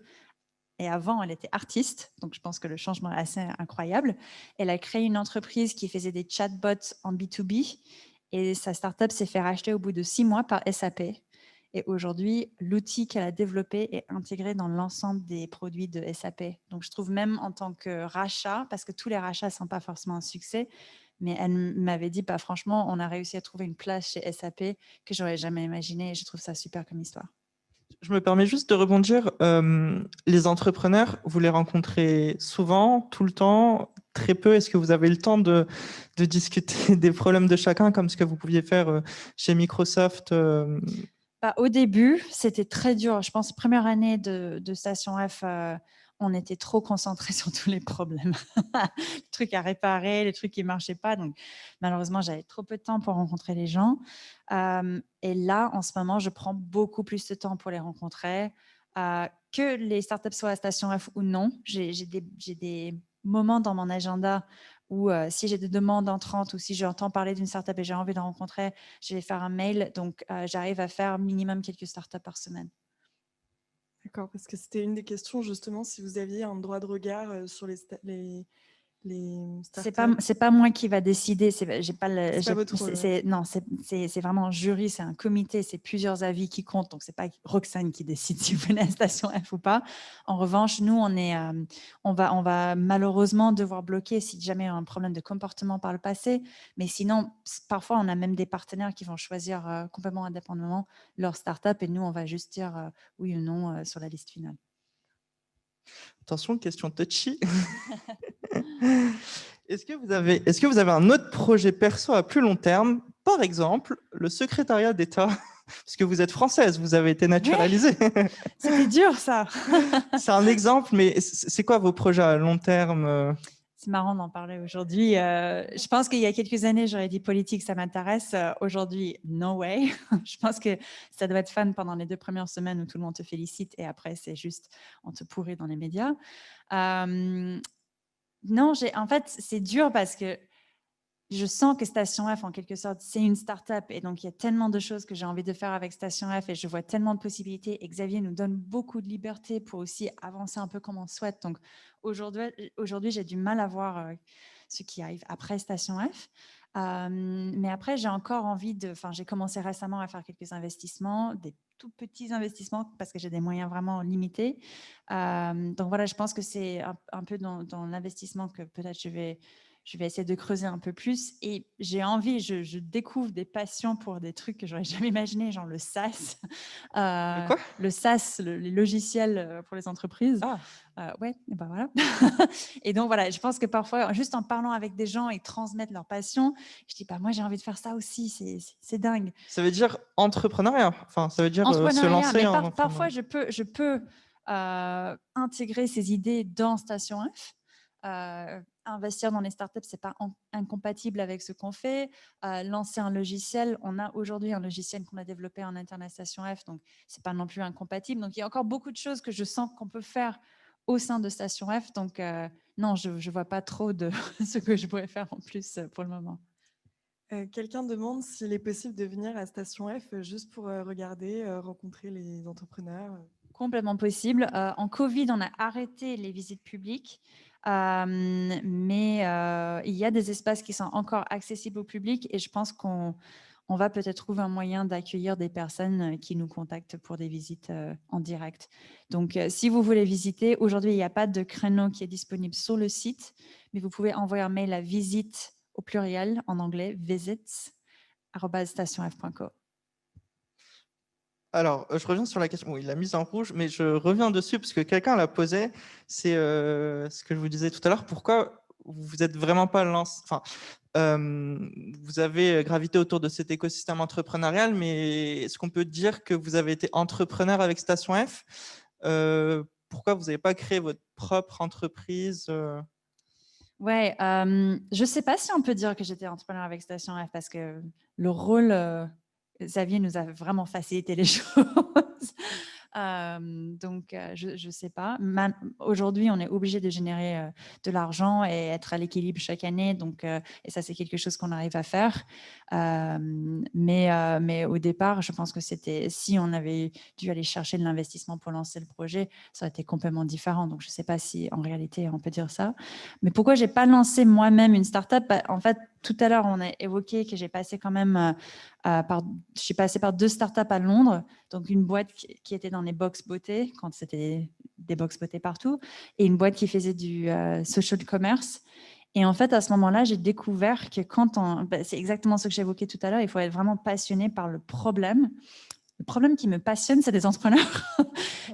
Et avant, elle était artiste, donc je pense que le changement est assez incroyable. Elle a créé une entreprise qui faisait des chatbots en B2B et sa startup s'est fait racheter au bout de 6 mois par SAP. Et aujourd'hui, l'outil qu'elle a développé est intégré dans l'ensemble des produits de SAP. Donc, je trouve même en tant que rachat, parce que tous les rachats ne sont pas forcément un succès, mais elle m'avait dit, bah, franchement, on a réussi à trouver une place chez SAP que j'aurais jamais imaginé et je trouve ça super comme histoire. Je me permets juste de rebondir. Les entrepreneurs, vous les rencontrez souvent, tout le temps, très peu? Est-ce que vous avez le temps de discuter des problèmes de chacun comme ce que vous pouviez faire chez Microsoft Bah, au début, c'était très dur. Je pense première année de Station F, on était trop concentrés sur tous les problèmes. Les trucs à réparer, les trucs qui ne marchaient pas. Donc, malheureusement, j'avais trop peu de temps pour rencontrer les gens. Et là, en ce moment, je prends beaucoup plus de temps pour les rencontrer. Que les startups soient à Station F ou non, j'ai des moments dans mon agenda où si j'ai des demandes entrantes ou si j'entends parler d'une startup et j'ai envie de rencontrer, je vais faire un mail. Donc, j'arrive à faire minimum quelques startups par semaine. D'accord, parce que c'était une des questions, justement, si vous aviez un droit de regard sur les startups. C'est pas moi qui va décider. J'ai pas le. C'est pas votre rôle. Non, c'est vraiment un jury, c'est un comité, c'est plusieurs avis qui comptent. Donc c'est pas Roxane qui décide si vous venez à Station F ou pas. En revanche, nous on va malheureusement devoir bloquer si jamais il y a un problème de comportement par le passé. Mais sinon, parfois on a même des partenaires qui vont choisir complètement indépendamment leur startup et nous on va juste dire oui ou non sur la liste finale. Attention, question touchy. Est-ce que vous avez un autre projet perso à plus long terme, par exemple le secrétariat d'État? Parce que vous êtes française, vous avez été naturalisée. Ouais, c'était dur ça. C'est un exemple, mais c'est quoi vos projets à long terme? C'est marrant d'en parler aujourd'hui. Je pense qu'il y a quelques années, j'aurais dit politique, ça m'intéresse. Aujourd'hui, no way. Je pense que ça doit être fun pendant les 2 premières semaines où tout le monde te félicite et après, c'est juste, on te pourrit dans les médias. Non, en fait, c'est dur parce que je sens que Station F, en quelque sorte, c'est une start-up et donc il y a tellement de choses que j'ai envie de faire avec Station F et je vois tellement de possibilités et Xavier nous donne beaucoup de liberté pour aussi avancer un peu comme on souhaite. Donc aujourd'hui j'ai du mal à voir ce qui arrive après Station F. Mais après, j'ai encore envie j'ai commencé récemment à faire quelques investissements, des tout petits investissements parce que j'ai des moyens vraiment limités. Donc voilà, je pense que c'est un peu dans l'investissement que peut-être je vais essayer de creuser un peu plus et j'ai envie, je découvre des passions pour des trucs que j'aurais jamais imaginé, genre le SaaS. Quoi ? Le SaaS, les logiciels pour les entreprises. Ouais, et ben voilà. Et donc voilà, je pense que parfois, juste en parlant avec des gens et transmettre leur passion, je dis, moi j'ai envie de faire ça aussi, c'est dingue. Ça veut dire entrepreneuriat, enfin ça veut dire se lancer. Mais parfois je peux intégrer ces idées dans Station F. Investir dans les startups, ce n'est pas incompatible avec ce qu'on fait. Lancer un logiciel, on a aujourd'hui un logiciel qu'on a développé en interne à Station F, donc ce n'est pas non plus incompatible. Donc, il y a encore beaucoup de choses que je sens qu'on peut faire au sein de Station F. Donc, non, je ne vois pas trop de ce que je pourrais faire en plus pour le moment. Quelqu'un demande s'il est possible de venir à Station F juste pour regarder, rencontrer les entrepreneurs. Complètement possible. En Covid, on a arrêté les visites publiques. Mais il y a des espaces qui sont encore accessibles au public et je pense qu'on va peut-être trouver un moyen d'accueillir des personnes qui nous contactent pour des visites en direct. Donc, si vous voulez visiter, aujourd'hui, il n'y a pas de créneau qui est disponible sur le site, mais vous pouvez envoyer un mail à visite au pluriel en anglais, visits@stationf.co. Alors, je reviens sur la question. Bon, il l'a mise en rouge, mais je reviens dessus parce que quelqu'un l'a posé. C'est ce que je vous disais tout à l'heure. Pourquoi vous êtes vraiment pas lancé? Enfin, vous avez gravité autour de cet écosystème entrepreneurial, mais est-ce qu'on peut dire que vous avez été entrepreneur avec Station F? Pourquoi vous n'avez pas créé votre propre entreprise? Ouais, je ne sais pas si on peut dire que j'étais entrepreneur avec Station F parce que le rôle. Xavier nous a vraiment facilité les choses. Donc, je ne sais pas. Aujourd'hui, on est obligé de générer de l'argent et être à l'équilibre chaque année. Donc, et ça, c'est quelque chose qu'on arrive à faire. Mais au départ, je pense que si on avait dû aller chercher de l'investissement pour lancer le projet, ça aurait été complètement différent. Donc, je ne sais pas si en réalité, on peut dire ça. Mais pourquoi je n'ai pas lancé moi-même une start-up? En fait, tout à l'heure, on a évoqué que j'ai passé quand même je suis passée par 2 startups à Londres, donc une boîte qui était dans les box beauté, quand c'était des box beauté partout, et une boîte qui faisait du social commerce. Et en fait, à ce moment-là, j'ai découvert que c'est exactement ce que j'évoquais tout à l'heure, il faut être vraiment passionné par le problème. Le problème qui me passionne, c'est des entrepreneurs.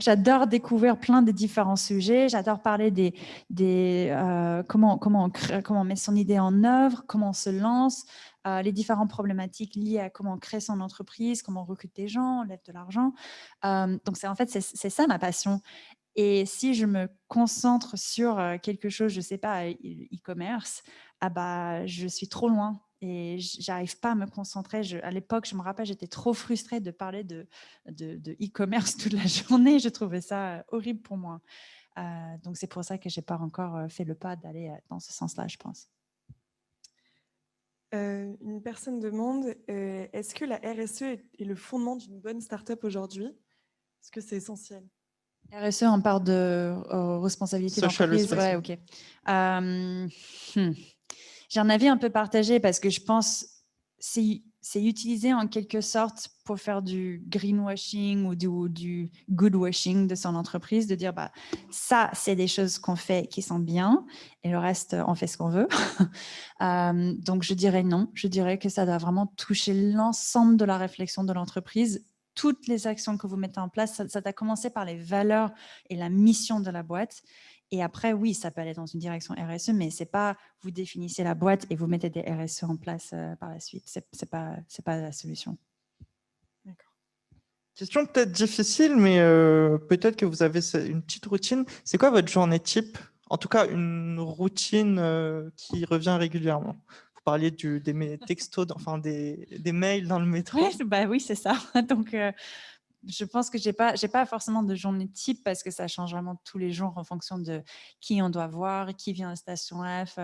J'adore découvrir plein de différents sujets. J'adore parler comment on met son idée en œuvre, comment on se lance, les différentes problématiques liées à comment on crée son entreprise, comment on recrute des gens, on lève de l'argent. Donc, c'est ça ma passion. Et si je me concentre sur quelque chose, je ne sais pas, e-commerce, je suis trop loin. Et j'arrive pas à me concentrer. À l'époque, je me rappelle, j'étais trop frustrée de parler de e-commerce toute la journée. Je trouvais ça horrible pour moi. Donc, c'est pour ça que je n'ai pas encore fait le pas d'aller dans ce sens-là, je pense. Une personne demande, est-ce que la RSE est le fondement d'une bonne start-up aujourd'hui? Est-ce que c'est essentiel? RSE, on parle de responsabilité d'entreprise. Ouais, ok. J'ai un avis un peu partagé parce que je pense que c'est utilisé en quelque sorte pour faire du greenwashing ou du goodwashing de son entreprise, de dire ça, c'est des choses qu'on fait qui sont bien et le reste, on fait ce qu'on veut. Donc, je dirais non. Je dirais que ça doit vraiment toucher l'ensemble de la réflexion de l'entreprise. Toutes les actions que vous mettez en place, ça doit commencer par les valeurs et la mission de la boîte. Et après, oui, ça peut aller dans une direction RSE, mais c'est pas vous définissez la boîte et vous mettez des RSE en place par la suite. C'est pas la solution. D'accord. Question peut-être difficile, mais peut-être que vous avez une petite routine. C'est quoi votre journée type? En tout cas, une routine qui revient régulièrement. Vous parliez des textos, enfin des mails dans le métro. Oui, c'est ça. Donc, je pense que j'ai pas forcément de journée type parce que ça change vraiment tous les jours en fonction de qui on doit voir, qui vient à la station F.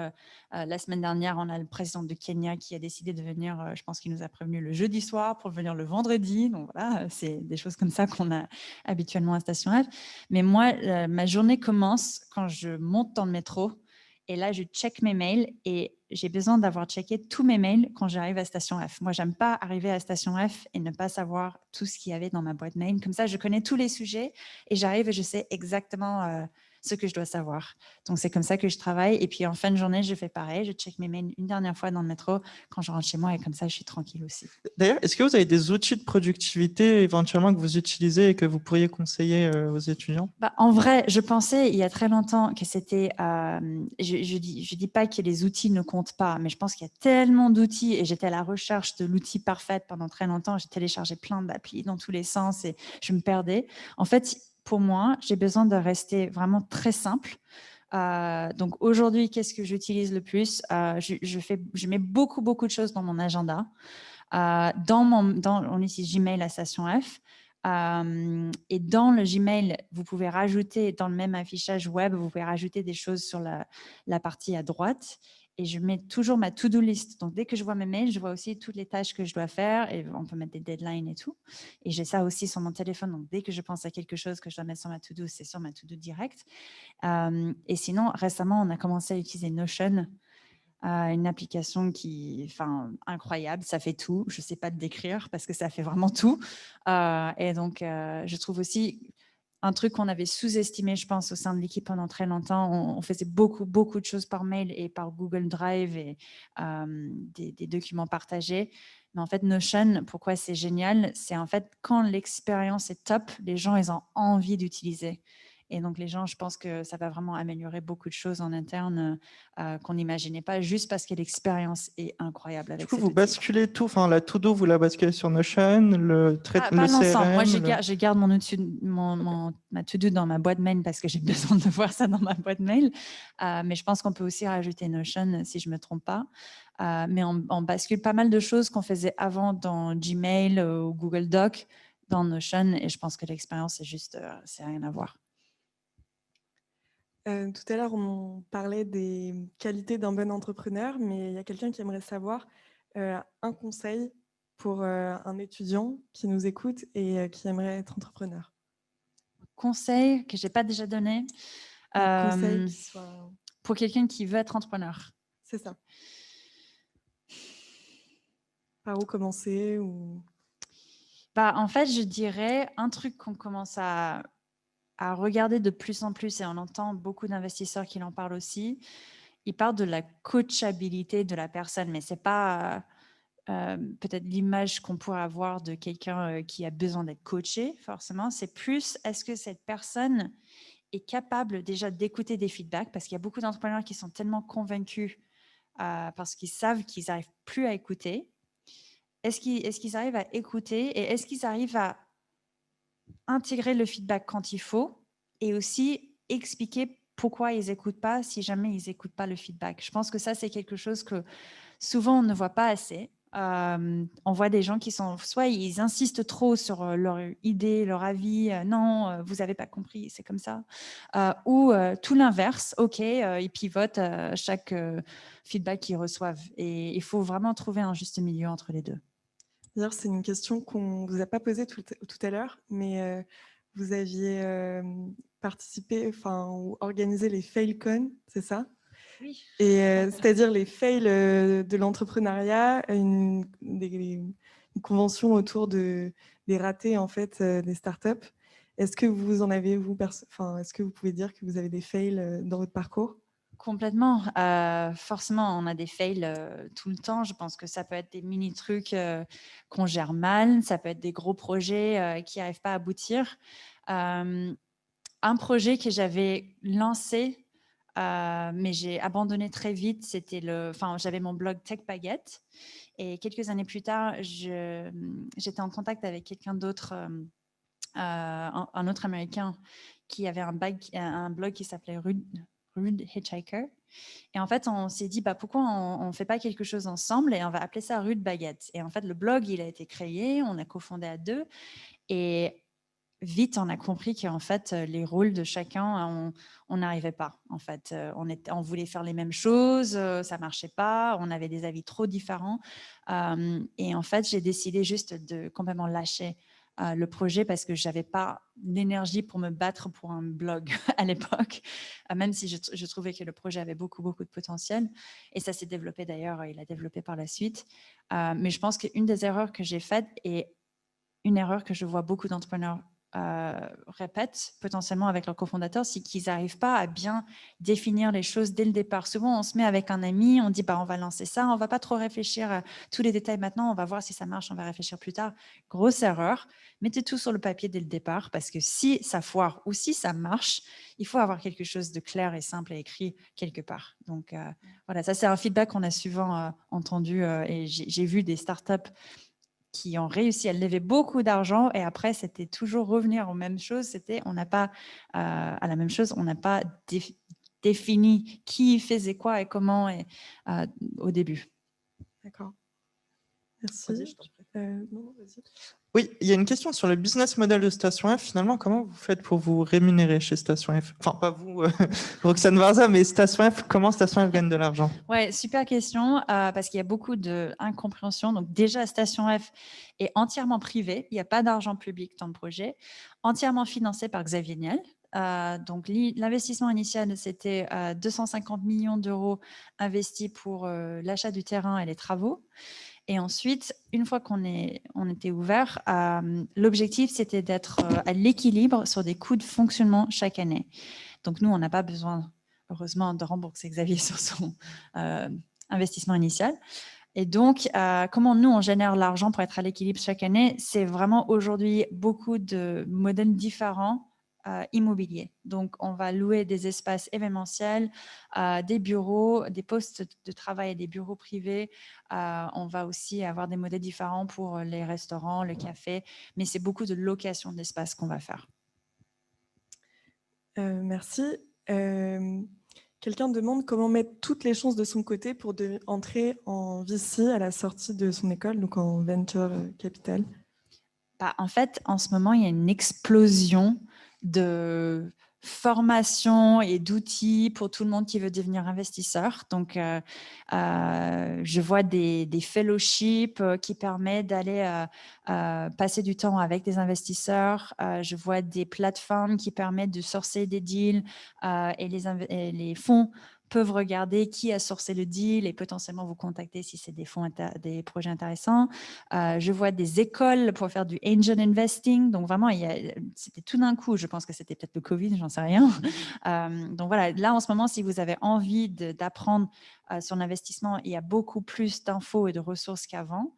La semaine dernière, on a le président de Kenya qui a décidé de venir, je pense qu'il nous a prévenu le jeudi soir pour venir le vendredi. Donc voilà, c'est des choses comme ça qu'on a habituellement à la station F. Mais moi, ma journée commence quand je monte dans le métro. Et là, je check mes mails et j'ai besoin d'avoir checké tous mes mails quand j'arrive à Station F. Moi, j'aime pas arriver à Station F et ne pas savoir tout ce qu'il y avait dans ma boîte mail. Comme ça, je connais tous les sujets et j'arrive et je sais exactement ce que je dois savoir. Donc, c'est comme ça que je travaille. Et puis, en fin de journée, je fais pareil. Je check mes mails une dernière fois dans le métro quand je rentre chez moi et comme ça, je suis tranquille aussi. D'ailleurs, est-ce que vous avez des outils de productivité éventuellement que vous utilisez et que vous pourriez conseiller aux étudiants? En vrai, je pensais il y a très longtemps que c'était... je dis pas que les outils ne comptent pas, mais je pense qu'il y a tellement d'outils et j'étais à la recherche de l'outil parfait pendant très longtemps. J'ai téléchargé plein d'applis dans tous les sens et je me perdais. En fait, pour moi, j'ai besoin de rester vraiment très simple. Donc aujourd'hui, qu'est-ce que j'utilise le plus? Je mets beaucoup de choses dans mon agenda. On utilise Gmail à Station F. Et dans le Gmail, vous pouvez rajouter, dans le même affichage web, vous pouvez rajouter des choses sur la partie à droite. Et je mets toujours ma to-do list. Donc, dès que je vois mes mails, je vois aussi toutes les tâches que je dois faire. Et on peut mettre des deadlines et tout. Et j'ai ça aussi sur mon téléphone. Donc, dès que je pense à quelque chose que je dois mettre sur ma to-do, c'est sur ma to-do direct. Et sinon, récemment, on a commencé à utiliser Notion. Une application incroyable, ça fait tout. Je ne sais pas te décrire parce que ça fait vraiment tout. Et donc, je trouve aussi un truc qu'on avait sous-estimé, je pense, au sein de l'équipe pendant très longtemps. On faisait beaucoup de choses par mail et par Google Drive et des documents partagés. Mais en fait, Notion, pourquoi c'est génial? C'est en fait quand l'expérience est top, les gens, ils ont envie d'utiliser. Et donc, les gens, je pense que ça va vraiment améliorer beaucoup de choses en interne qu'on n'imaginait pas, juste parce que l'expérience est incroyable avec Du coup, vous outil. basculez tout, enfin la to-do, vous la basculez sur Notion, le Pas l'ensemble. CRM. Moi, je garde ma to-do dans ma boîte mail parce que j'ai besoin de voir ça dans ma boîte mail. Mais je pense qu'on peut aussi rajouter Notion si je ne me trompe pas. Mais on bascule pas mal de choses qu'on faisait avant dans Gmail ou Google Doc dans Notion et je pense que l'expérience, c'est rien à voir. Tout à l'heure, on parlait des qualités d'un bon entrepreneur, mais il y a quelqu'un qui aimerait savoir un conseil pour un étudiant qui nous écoute et qui aimerait être entrepreneur. Conseil que je n'ai pas déjà donné Un conseil qui soit... pour quelqu'un qui veut être entrepreneur. C'est ça. Par où commencer ou... En fait, je dirais un truc qu'on commence à regarder de plus en plus, et on entend beaucoup d'investisseurs qui en parlent aussi. Ils parlent de la coachabilité de la personne, mais ce n'est pas peut-être l'image qu'on pourrait avoir de quelqu'un qui a besoin d'être coaché, forcément. C'est plus, est-ce que cette personne est capable déjà d'écouter des feedbacks, parce qu'il y a beaucoup d'entrepreneurs qui sont tellement convaincus parce qu'ils savent qu'ils n'arrivent plus à écouter. Est-ce qu'ils arrivent à écouter et est-ce qu'ils arrivent à intégrer le feedback quand il faut et aussi expliquer pourquoi ils n'écoutent pas si jamais ils n'écoutent pas le feedback. Je pense que ça, c'est quelque chose que souvent on ne voit pas assez. On voit des gens qui sont, soit ils insistent trop sur leur idée, leur avis, non, vous n'avez pas compris, c'est comme ça. Ou tout l'inverse, ok, ils pivotent chaque feedback qu'ils reçoivent. Et il faut vraiment trouver un juste milieu entre les deux. D'ailleurs, c'est une question qu'on ne vous a pas posée tout à l'heure, mais vous aviez participé, ou organisé les FailCon, c'est ça? Oui. Et c'est-à-dire les fails de l'entrepreneuriat, une convention autour des ratés en fait des startups. Est-ce que vous en avez, est-ce que vous pouvez dire que vous avez des fails dans votre parcours? Complètement. Forcément, on a des fails tout le temps. Je pense que ça peut être des mini-trucs qu'on gère mal. Ça peut être des gros projets qui n'arrivent pas à aboutir. Un projet que j'avais lancé, mais j'ai abandonné très vite, j'avais mon blog Tech Baguette. Et quelques années plus tard, j'étais en contact avec quelqu'un d'autre, un autre Américain, qui avait un blog qui s'appelait Rude Hitchhiker. Et en fait, on s'est dit, pourquoi on ne fait pas quelque chose ensemble et on va appeler ça Rude Baguette. Et en fait, le blog, il a été créé, on a cofondé à 2. Et vite, on a compris qu'en fait, les rôles de chacun, on n'arrivait pas. En fait, on voulait faire les mêmes choses, ça ne marchait pas, on avait des avis trop différents. Et en fait, j'ai décidé juste de complètement lâcher le projet parce que je n'avais pas l'énergie pour me battre pour un blog à l'époque, même si je trouvais que le projet avait beaucoup, beaucoup de potentiel. Et ça s'est développé d'ailleurs, il a développé par la suite. Mais je pense qu'une des erreurs que j'ai faites, et une erreur que je vois beaucoup d'entrepreneurs répètent potentiellement avec leurs cofondateurs, c'est qu'ils n'arrivent pas à bien définir les choses dès le départ. Souvent, on se met avec un ami, on dit on va lancer ça, on ne va pas trop réfléchir à tous les détails maintenant, on va voir si ça marche, on va réfléchir plus tard. Grosse erreur, mettez tout sur le papier dès le départ parce que si ça foire ou si ça marche, il faut avoir quelque chose de clair et simple à écrit quelque part. Donc voilà, ça c'est un feedback qu'on a souvent entendu et j'ai vu des startups qui ont réussi à lever beaucoup d'argent et après, c'était toujours revenir aux mêmes choses. On n'a pas à la même chose, on n'a pas défini qui faisait quoi et comment au début. D'accord. Merci. Non, vas-y. Oui, il y a une question sur le business model de Station F. Finalement, comment vous faites pour vous rémunérer chez Station F? Enfin, pas vous, Roxane Varza, mais Station F, comment Station F gagne de l'argent? Ouais, super question, parce qu'il y a beaucoup d'incompréhension. Donc déjà, Station F est entièrement privée. Il n'y a pas d'argent public dans le projet. Entièrement financé par Xavier Niel. Donc l'investissement initial, c'était 250 millions d'euros investis pour l'achat du terrain et les travaux. Et ensuite, une fois qu'on était ouvert, l'objectif, c'était d'être à l'équilibre sur des coûts de fonctionnement chaque année. Donc, nous, on n'a pas besoin, heureusement, de rembourser Xavier sur son investissement initial. Et donc, comment nous, on génère l'argent pour être à l'équilibre chaque année? C'est vraiment aujourd'hui beaucoup de modèles différents immobiliers. Donc, on va louer des espaces événementiels, des bureaux, des postes de travail et des bureaux privés. On va aussi avoir des modèles différents pour les restaurants, le café, mais c'est beaucoup de location d'espace qu'on va faire. Merci. Quelqu'un demande comment mettre toutes les chances de son côté pour entrer en VC à la sortie de son école, donc en Venture Capital. En fait, en ce moment, il y a une explosion de formation et d'outils pour tout le monde qui veut devenir investisseur. Donc, je vois des fellowships qui permettent d'aller passer du temps avec des investisseurs. Je vois des plateformes qui permettent de sourcer des deals et les fonds peuvent regarder qui a sourcé le deal et potentiellement vous contacter si c'est des projets intéressants. Je vois des écoles pour faire du angel investing. Donc vraiment, c'était tout d'un coup, je pense que c'était peut-être le Covid, j'en sais rien. Donc voilà, là en ce moment, si vous avez envie d'apprendre sur l'investissement, il y a beaucoup plus d'infos et de ressources qu'avant.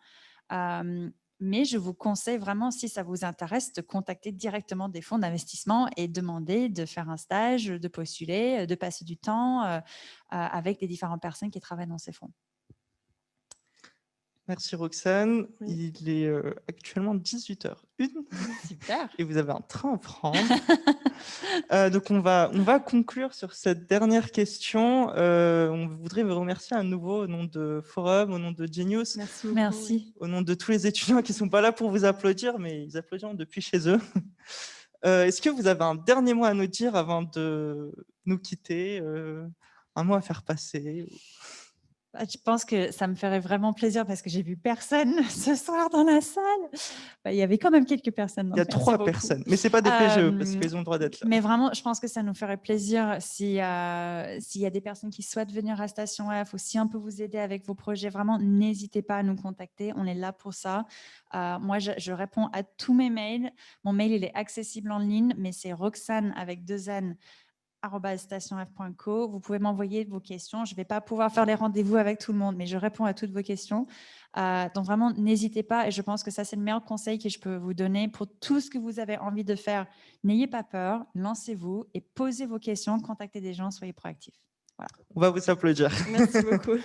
Mais je vous conseille vraiment, si ça vous intéresse, de contacter directement des fonds d'investissement et demander de faire un stage, de postuler, de passer du temps avec les différentes personnes qui travaillent dans ces fonds. Merci Roxane. Oui. Il est actuellement 18h01 Super. et vous avez un train à prendre. Donc on va conclure sur cette dernière question. On voudrait vous remercier à nouveau au nom de Forum, au nom de Genius, Merci beaucoup. Merci. au nom de tous les étudiants qui ne sont pas là pour vous applaudir, mais ils applaudissent depuis chez eux. Est-ce que vous avez un dernier mot à nous dire avant de nous quitter, un mot à faire passer? Je pense que ça me ferait vraiment plaisir parce que j'ai vu personne ce soir dans la salle. Il y avait quand même quelques personnes. Il y a 3 personnes, mais ce n'est pas des PGE parce qu'ils ont le droit d'être là. Mais vraiment, je pense que ça nous ferait plaisir s'il y a des personnes qui souhaitent venir à Station F ou si on peut vous aider avec vos projets. Vraiment, n'hésitez pas à nous contacter. On est là pour ça. Moi, je réponds à tous mes mails. Mon mail, il est accessible en ligne, mais c'est Roxane avec 2 N @stationf.co. Vous pouvez m'envoyer vos questions. Je ne vais pas pouvoir faire les rendez-vous avec tout le monde, mais je réponds à toutes vos questions. Donc vraiment, n'hésitez pas. Et je pense que ça, c'est le meilleur conseil que je peux vous donner pour tout ce que vous avez envie de faire. N'ayez pas peur, lancez-vous et posez vos questions, contactez des gens, soyez proactifs. Voilà. On va vous applaudir. Merci beaucoup.